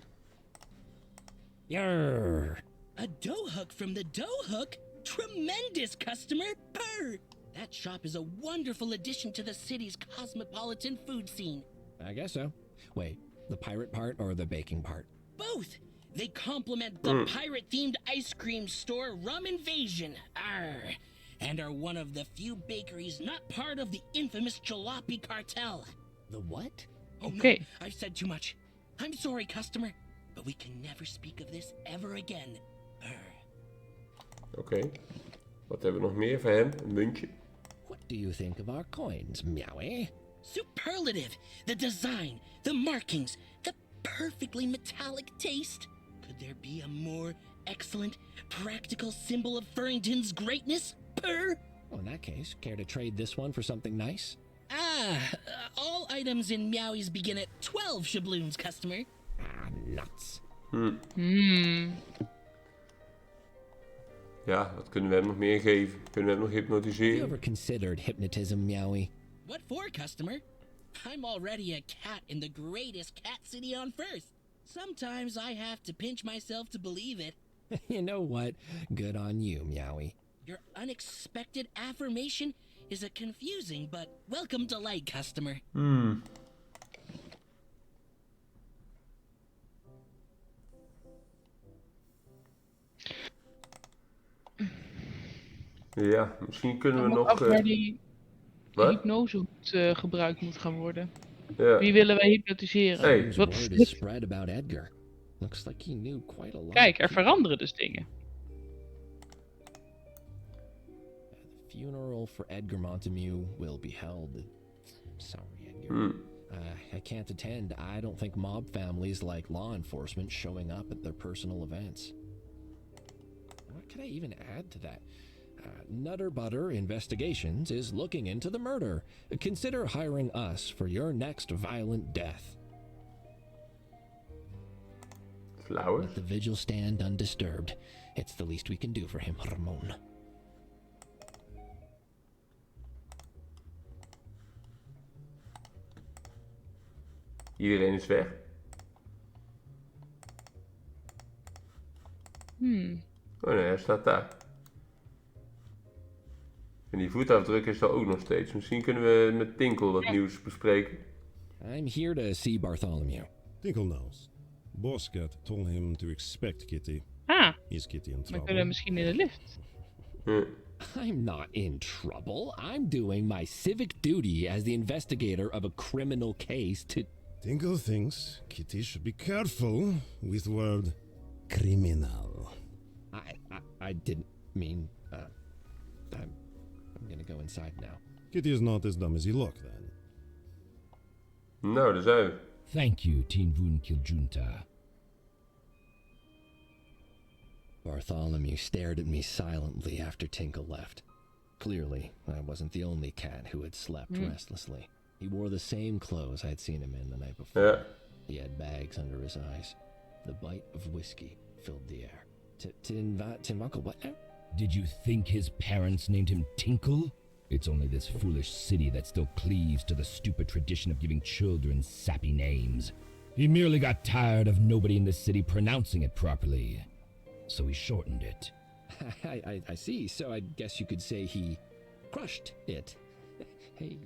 Yarr. A dough hook from the dough hook? Tremendous, customer! Purr! That shop is a wonderful addition to the city's cosmopolitan food scene. I guess so. Wait, the pirate part or the baking part? Both! They complement the pirate-themed ice cream store Rum Invasion. Arr! And are one of the few bakeries not part of the infamous jalopy cartel. The what? Oh, Okay. no, I've said too much. I'm sorry, customer, but we can never speak of this ever again. Oké. Wat hebben we nog meer voor hem? Een muntje. What do you think of our coins, Meowie? Superlative! The design, the markings, the perfectly metallic taste. Could there be a more excellent, practical symbol of Furrington's greatness? Purr! Well, in that case, care to trade this one for something nice? All items in Meowies begin at 12 shabloons, customer. Ah, nuts. Ja, wat kunnen we hem nog meer geven? Kunnen we hem nog Have you hypnotiseren? ever considered hypnotism, Meowie? What for, customer? I'm already a cat in the greatest cat city on Earth. Sometimes I have to pinch myself to believe it. You know what? Good on you, Meowie. Your unexpected affirmation is a confusing but welcome delight, customer. Ja, misschien kunnen we Ik nog... af waar die wat? hypnose gebruikt moet gaan worden. Ja. Wie willen wij hypnotiseren? Hey. Wat Word is is dit? spread about Edgar. Looks like he knew quite a lot. Kijk, er veranderen dus dingen. The funeral for Edgar Montameeuw will be held. Sorry, Edgar. I can't attend. I don't think mob families like law enforcement showing up at their personal events. What can I even add to that? Nutter Butter Investigations is looking into the murder. Consider hiring us for your next violent death. Flowers? Let the vigil stand undisturbed. It's the least we can do for him, Ramon. Iedereen is weg. Oh nee, hij staat daar. En die voetafdruk is er ook nog steeds. Misschien kunnen we met Tinkel wat nieuws bespreken. I'm here to see Bartholomew. Tinkle knows. Boscat told him to expect Kitty. Ah, Is Kitty in we trouble? kunnen misschien in de lift. I'm not in trouble. I'm doing my civic duty as the investigator of a criminal case to... Tinkle thinks Kitty should be careful with the word criminal. I didn't mean... I'm gonna go inside now. Kitty is not as dumb as he looked then. Nou, daar zijn we. Thank you, Tinvun Kiljunta. Bartholomew stared at me silently after Tinkle left. Clearly, I wasn't the only cat who had slept restlessly. He wore the same clothes I'd seen him in the night before. Ja. He had bags under his eyes. The bite of whiskey filled the air. Tinwunkel, what? Did you think his parents named him Tinkle? It's only this foolish city that still cleaves to the stupid tradition of giving children sappy names. He merely got tired of nobody in the city pronouncing it properly, so he shortened it. I see, so I guess you could say he crushed it. Hey.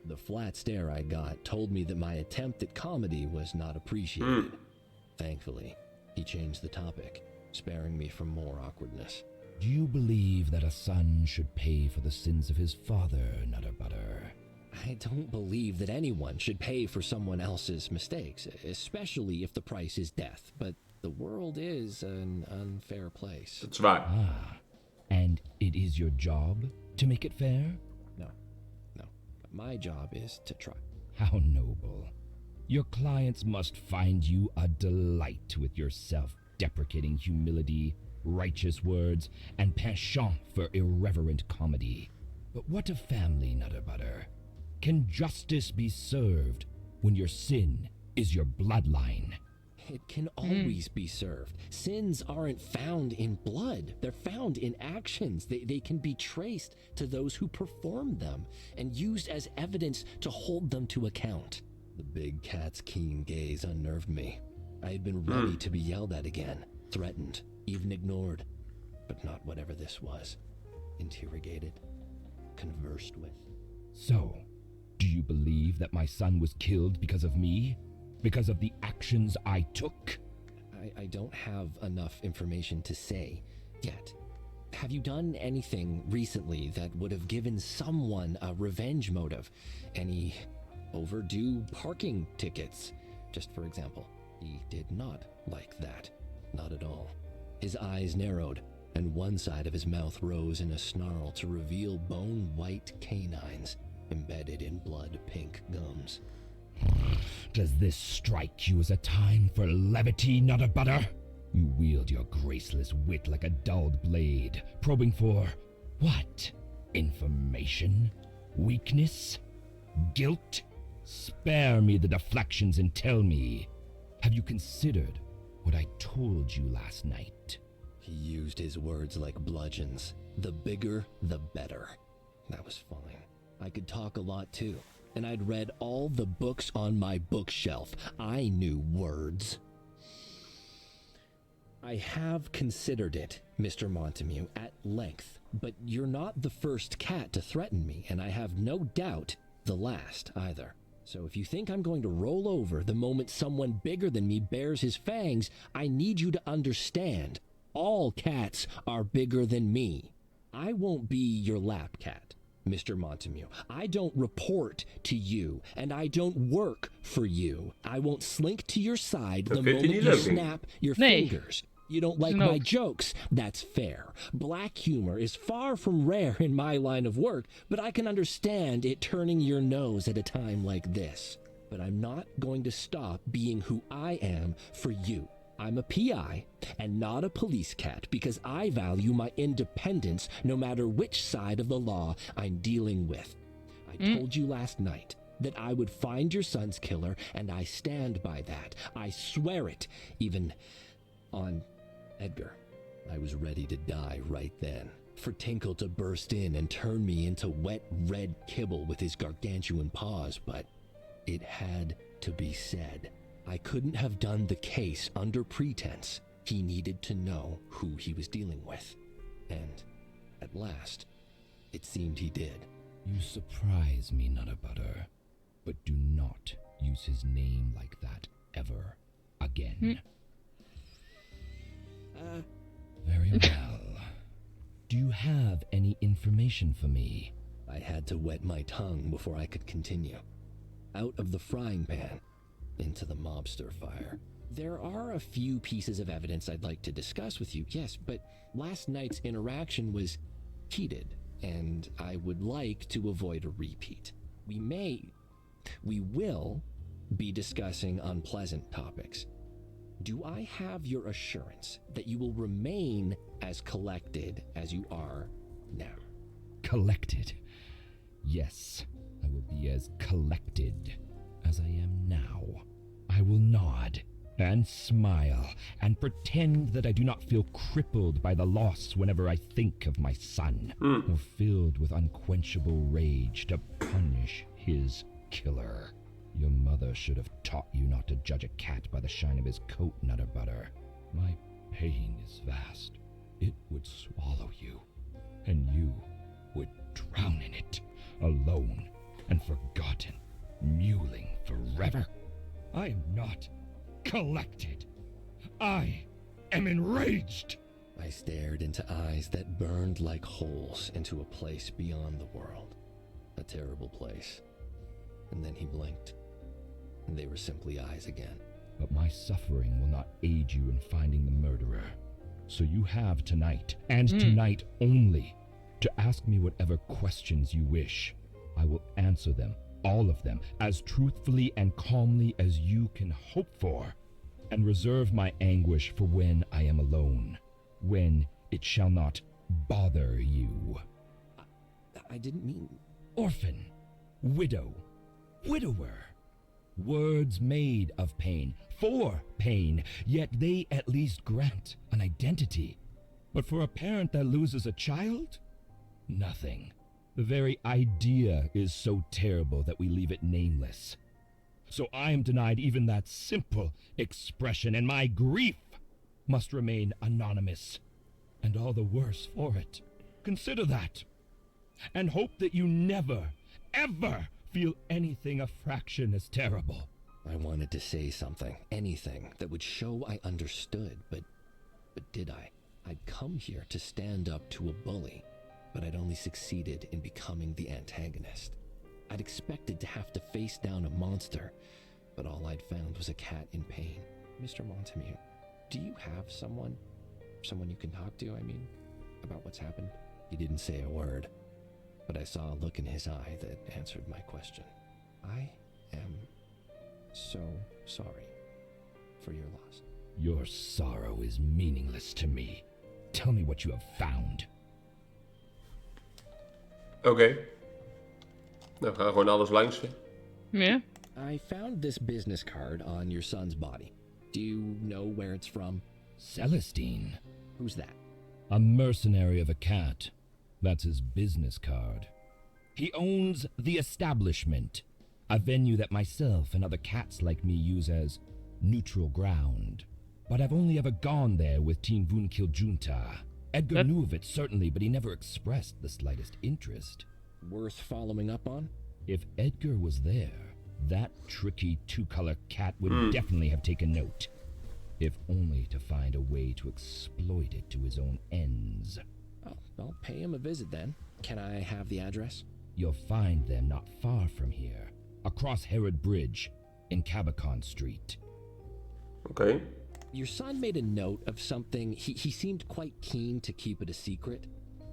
The flat stare I got told me that my attempt at comedy was not appreciated. Thankfully, he changed the topic, sparing me from more awkwardness. Do you believe that a son should pay for the sins of his father, Nutter Butter? I don't believe that anyone should pay for someone else's mistakes, especially if the price is death. But the world is an unfair place. Dat is waar. Ah, and it is your job to make it fair? No. My job is to try. How noble. Your clients must find you a delight with your self-deprecating humility, righteous words, and penchant for irreverent comedy. But what of family, Nutter Butter? Can justice be served when your sin is your bloodline? It can always be served. Sins aren't found in blood. They're found in actions. They can be traced to those who performed them and used as evidence to hold them to account. The big cat's keen gaze unnerved me. I had been ready to be yelled at again, threatened, even ignored. But not whatever this was. Interrogated, conversed with. So, do you believe that my son was killed because of me? Because of the actions I took? I don't have enough information to say yet. Have you done anything recently that would have given someone a revenge motive? Any overdue parking tickets? Just for example. He did not like that. Not at all. His eyes narrowed, and one side of his mouth rose in a snarl to reveal bone-white canines embedded in blood-pink gums. Does this strike you as a time for levity, Nutter Butter? You wield your graceless wit like a dulled blade, probing for what? Information? Weakness? Guilt? Spare me the deflections and tell me, have you considered what I told you last night? He used his words like bludgeons. The bigger, the better. That was fine. I could talk a lot too, and I'd read all the books on my bookshelf. I knew words. I have considered it, Mr. Montamew, at length, but you're not the first cat to threaten me, and I have no doubt the last either. So if you think I'm going to roll over the moment someone bigger than me bares his fangs, I need you to understand, all cats are bigger than me. I won't be your lap cat. Mr. Montamew. I don't report to you, and I don't work for you. I won't slink to your side the moment you snap your fingers. You don't like my jokes. That's fair. Black humor is far from rare in my line of work, but I can understand it turning your nose at a time like this. But I'm not going to stop being who I am for you. I'm a PI and not a police cat because I value my independence no matter which side of the law I'm dealing with. I told you last night that I would find your son's killer, and I stand by that. I swear it, even on Edgar. I was ready to die right then, for Tinkle to burst in and turn me into wet red kibble with his gargantuan paws, but it had to be said. I couldn't have done the case under pretense. He needed to know who he was dealing with. And, at last, it seemed he did. You surprise me, Nutter Butter, but do not use his name like that ever again. Very well. Do you have any information for me? I had to wet my tongue before I could continue. Out of the frying pan, into the mobster fire. There are a few pieces of evidence I'd like to discuss with you, yes, but last night's interaction was heated, and I would like to avoid a repeat. We will be discussing unpleasant topics. Do I have your assurance that you will remain as collected as you are now? Collected? Yes, I will be as collected as I am now. I will nod and smile and pretend that I do not feel crippled by the loss whenever I think of my son, or filled with unquenchable rage to punish his killer. Your mother should have taught you not to judge a cat by the shine of his coat, Nutter Butter. My pain is vast. It would swallow you, and you would drown in it, alone and forgotten, mewling forever. I am not collected. I am enraged. I stared into eyes that burned like holes into a place beyond the world. A terrible place. And then he blinked, and they were simply eyes again. But my suffering will not aid you in finding the murderer. So you have tonight, and tonight only, to ask me whatever questions you wish. I will answer them, all of them, as truthfully and calmly as you can hope for, and reserve my anguish for when I am alone, when it shall not bother you. I didn't mean... Orphan, widow, widower. Words made of pain, for pain, yet they at least grant an identity. But for a parent that loses a child, nothing. The very idea is so terrible that we leave it nameless. So I am denied even that simple expression, and my grief must remain anonymous, and all the worse for it. Consider that, and hope that you never, ever feel anything a fraction as terrible. I wanted to say something, anything, that would show I understood, but did I? I'd come here to stand up to a bully, but I'd only succeeded in becoming the antagonist. I'd expected to have to face down a monster, but all I'd found was a cat in pain. Mr. Montamew, do you have someone you can talk to, about what's happened? He didn't say a word, but I saw a look in his eye that answered my question. I am so sorry for your loss. Your sorrow is meaningless to me. Tell me what you have found. Oké. Nou, we gaan gewoon alles langs. Yeah. I found this business card on your son's body. Do you know where it's from? Celestine. Who's that? A mercenary of a cat. That's his business card. He owns The Establishment, a venue that myself and other cats like me use as neutral ground. But I've only ever gone there with Teen Vunkil Junta. Edgar knew of it, certainly, but he never expressed the slightest interest. Worth following up on? If Edgar was there, that tricky two-color cat would definitely have taken note. If only to find a way to exploit it to his own ends. Oh, I'll pay him a visit then. Can I have the address? You'll find them not far from here, across Herod Bridge, in Cabacon Street. Okay. Your son made a note of something. He seemed quite keen to keep it a secret.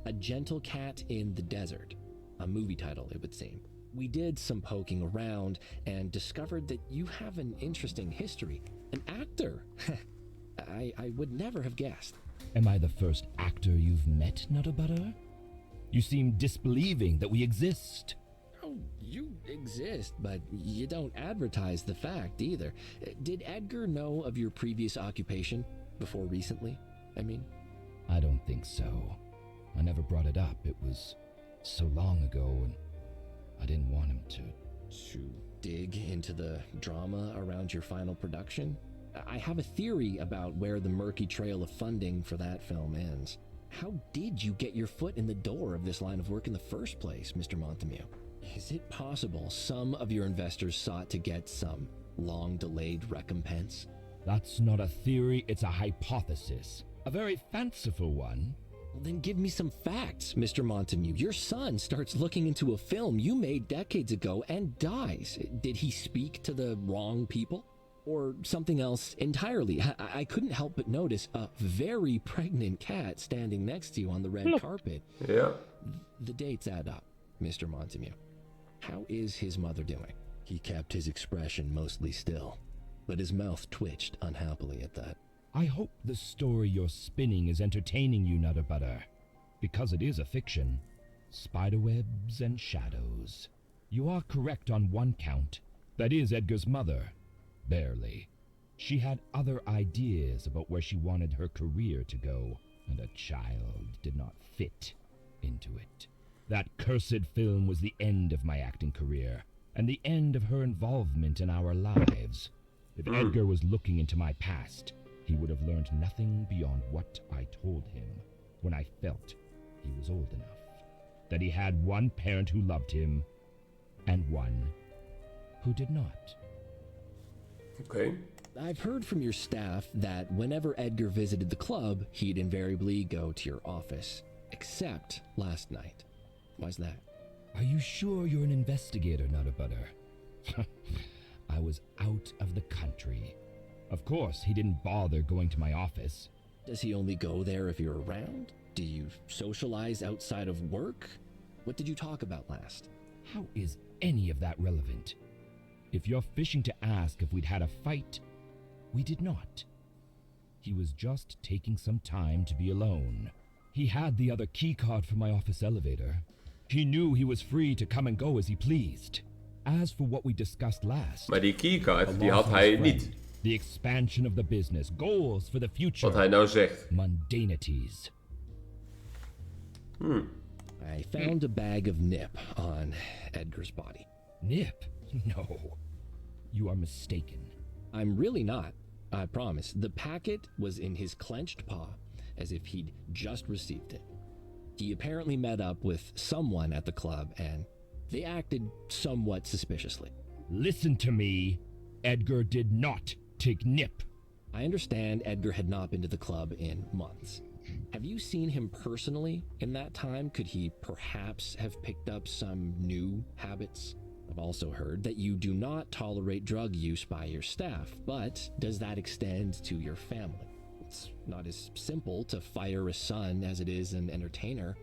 A Gentle Cat in the Desert. A movie title, it would seem. We did some poking around and discovered that you have an interesting history. An actor. I would never have guessed. Am I the first actor you've met, Nutter Butter? You seem disbelieving that we exist. Oh, you exist, but you don't advertise the fact either. Did Edgar know of your previous occupation before recently? I mean, I don't think so. I never brought it up. It was so long ago, and I didn't want him to dig into the drama around your final production? I have a theory about where the murky trail of funding for that film ends. How did you get your foot in the door of this line of work in the first place, Mr. Montameeuw? Is it possible some of your investors sought to get some long-delayed recompense? That's not a theory, it's a hypothesis. A very fanciful one. Well, then give me some facts, Mr. Montameeuw. Your son starts looking into a film you made decades ago and dies. Did he speak to the wrong people? Or something else entirely? I couldn't help but notice a very pregnant cat standing next to you on the red carpet. Yeah. The dates add up, Mr. Montameeuw. How is his mother doing? He kept his expression mostly still, but his mouth twitched unhappily at that. I hope the story you're spinning is entertaining you, Nutter Butter, because it is a fiction. Spiderwebs and shadows. You are correct on one count. That is Edgar's mother. Barely. She had other ideas about where she wanted her career to go, and a child did not fit into it. That cursed film was the end of my acting career, and the end of her involvement in our lives. If Edgar was looking into my past, he would have learned nothing beyond what I told him when I felt he was old enough. That he had one parent who loved him, and one who did not. Okay. I've heard from your staff that whenever Edgar visited the club, he'd invariably go to your office. Except last night. Why's that? Are you sure you're an investigator, Nutter Butter? I was out of the country. Of course, he didn't bother going to my office. Does he only go there if you're around? Do you socialize outside of work? What did you talk about last? How is any of that relevant? If you're fishing to ask if we'd had a fight, we did not. He was just taking some time to be alone. He had the other keycard for my office elevator. He knew he was free to come and go as he pleased. As for what we discussed last... Maar die keycard, die had hij niet. The expansion of the business, goals for the future. Wat hij nou zegt. Mundanities. I found a bag of nip on Edgar's body. Nip? No. You are mistaken. I'm really not. I promise. The packet was in his clenched paw, as if he'd just received it. He apparently met up with someone at the club, and they acted somewhat suspiciously. Listen to me. Edgar did not take nip. I understand Edgar had not been to the club in months. Have you seen him personally in that time? Could he perhaps have picked up some new habits? I've also heard that you do not tolerate drug use by your staff, but does that extend to your family? It's not as simple to fire a son as it is an entertainer,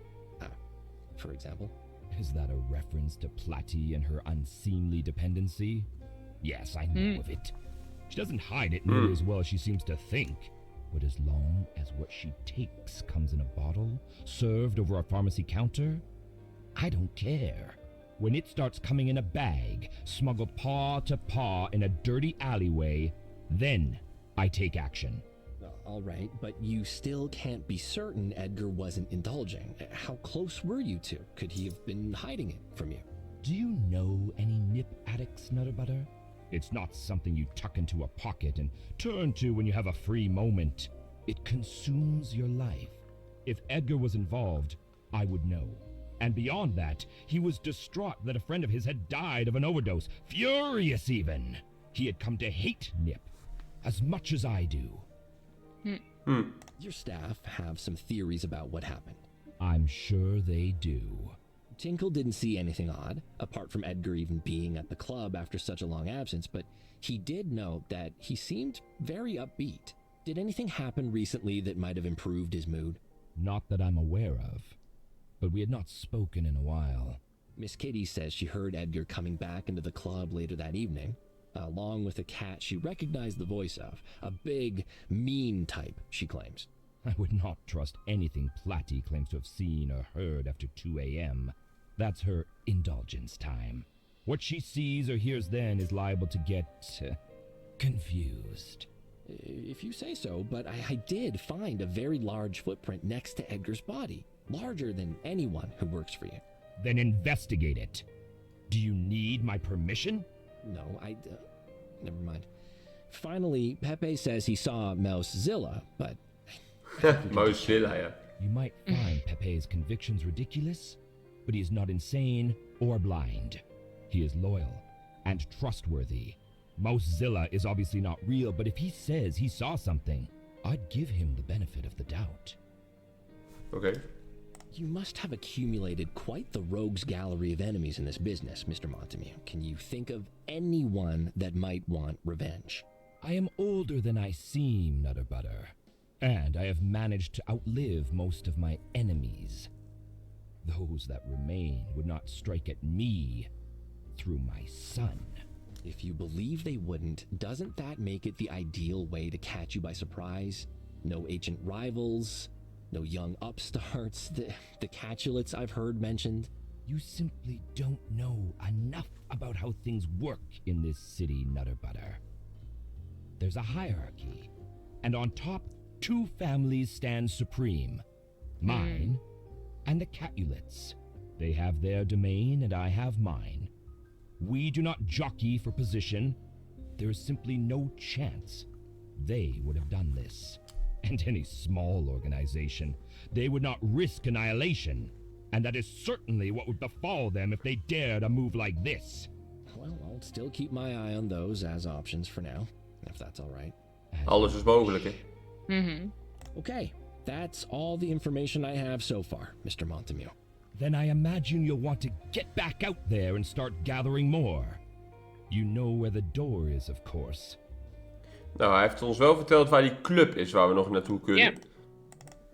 for example. Is that a reference to Platy and her unseemly dependency? Yes, I know of it. She doesn't hide it nearly as well as she seems to think. But as long as what she takes comes in a bottle, served over a pharmacy counter, I don't care. When it starts coming in a bag, smuggled paw to paw in a dirty alleyway, then I take action. All right, but you still can't be certain Edgar wasn't indulging. How close were you two? Could he have been hiding it from you? Do you know any nip addicts, Nutter Butter? It's not something you tuck into a pocket and turn to when you have a free moment. It consumes your life. If Edgar was involved, I would know. And beyond that, he was distraught that a friend of his had died of an overdose. Furious even. He had come to hate nip as much as I do. Your staff have some theories about what happened. I'm sure they do. Tinkle didn't see anything odd, apart from Edgar even being at the club after such a long absence, but he did note that he seemed very upbeat. Did anything happen recently that might have improved his mood? Not that I'm aware of, but we had not spoken in a while. Miss Kitty says she heard Edgar coming back into the club later that evening, along with a cat she recognized the voice of, a big, mean type, she claims. I would not trust anything Platty claims to have seen or heard after 2 a.m. That's her indulgence time. What she sees or hears then is liable to get confused. If you say so, but I did find a very large footprint next to Edgar's body, larger than anyone who works for you. Then investigate it. Do you need my permission? No, never mind. Finally, Pepe says he saw Mousezilla, but... Mousezilla, yeah. You might find Pepe's convictions ridiculous, but he is not insane or blind. He is loyal and trustworthy. Mousezilla is obviously not real, but if he says he saw something, I'd give him the benefit of the doubt. Okay. You must have accumulated quite the rogues gallery of enemies in this business, Mr. Montamew. Can you think of anyone that might want revenge? I am older than I seem, Nutter Butter, and I have managed to outlive most of my enemies. Those that remain would not strike at me through my son. If you believe they wouldn't, doesn't that make it the ideal way to catch you by surprise? No ancient rivals, no young upstarts, the catulets I've heard mentioned. You simply don't know enough about how things work in this city, Nutter Butter. There's a hierarchy, and on top, 2 families stand supreme. Mine and the Catulets. They have their domain and I have mine. We do not jockey for position. There is simply no chance they would have done this. And any small organization, they would not risk annihilation. And that is certainly what would befall them if they dared a move like this. Well, I'll still keep my eye on those as options for now, if that's all right. Alles is mogelijk, hè? Okay, that's all the information I have so far, Mr. Montamew. Then I imagine you'll want to get back out there and start gathering more. You know where the door is, of course. Nou, hij heeft ons wel verteld waar die club is waar we nog naartoe kunnen. Yeah.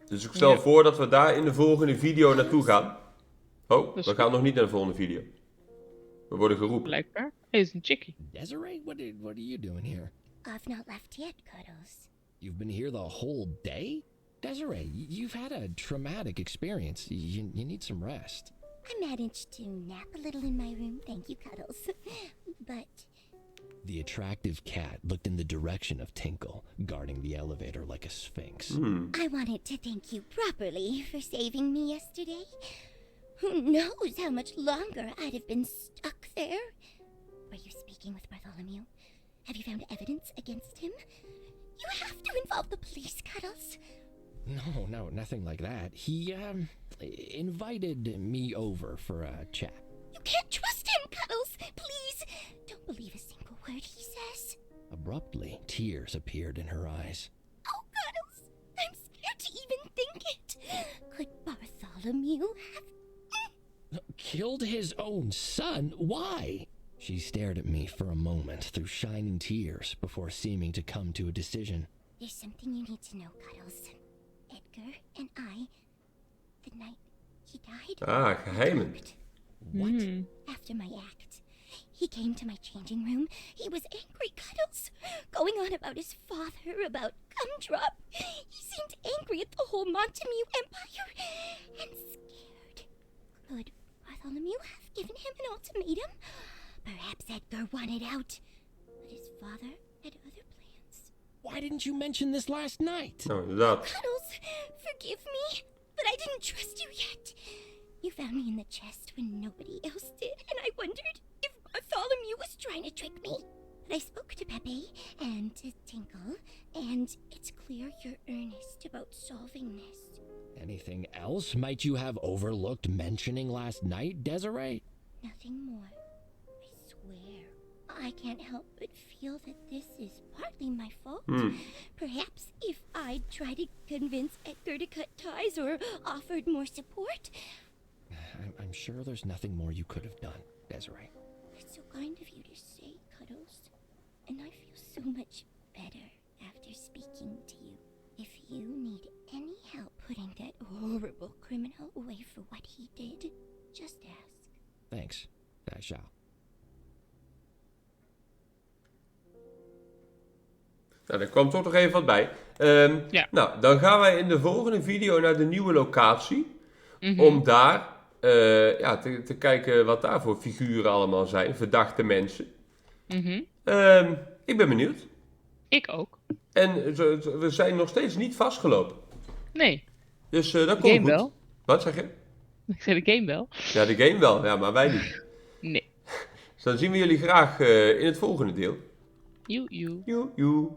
Dus ik stel voor dat we daar in de volgende video naartoe gaan. Oh, we gaan nog niet naar de volgende video. We worden geroepen. Blijkbaar. Hij is een chickie. Desiree, what are you doing here? I've not left yet, Cuddles. You've been here the whole day? Desiree, you've had a traumatic experience. You need some rest. I managed to nap a little in my room, thank you, Cuddles. But... The attractive cat looked in the direction of Tinkle, guarding the elevator like a sphinx. I wanted to thank you properly for saving me yesterday. Who knows how much longer I'd have been stuck there? Were you speaking with Bartholomew? Have you found evidence against him? You have to involve the police, Cuddles. No, nothing like that. He, invited me over for a chat. You can't trust him, Cuddles! Please, don't believe a single word he says. Abruptly, tears appeared in her eyes. Oh, Cuddles, I'm scared to even think it. Could Bartholomew have... Killed his own son? Why? She stared at me for a moment through shining tears before seeming to come to a decision. There's something you need to know, Cuddles. Edgar and I, the night he died... geheimen. What? After my act, he came to my changing room. He was angry, Cuddles, going on about his father, about Gumdrop. He seemed angry at the whole Montamew Empire and scared. Could Bartholomew have given him an ultimatum? Perhaps Edgar wanted out, but his father had other plans. Why didn't you mention this last night? No, inderdaad. Cuddles, forgive me, but I didn't trust you yet. You found me in the chest when nobody else did, and I wondered if Bartholomew was trying to trick me. But I spoke to Pepe and to Tinkle, and it's clear you're earnest about solving this. Anything else might you have overlooked mentioning last night, Desiree? Nothing more. I swear. I can't help but feel that this is partly my fault. Perhaps if I'd tried to convince Edgar to cut ties or offered more support, I'm sure there's nothing more you could have done, Desiree. It's so kind of you to say, Cuddles. And I feel so much better after speaking to you. If you need any help putting that horrible criminal away for what he did, just ask. Thanks. I shall. Nou, er kwam toch nog even wat bij. Ja. Nou, dan gaan wij in de volgende video naar de nieuwe locatie. Om daar te kijken wat daar voor figuren allemaal zijn. Verdachte mensen. Ik ben benieuwd. Ik ook. En we zijn nog steeds niet vastgelopen. Nee. Dus dat komt game goed. Wel. Wat zeg je? Ik zei de game wel. Ja, de game wel. Ja, maar wij niet. Nee. Dus dan zien we jullie graag in het volgende deel. Joe. Joe.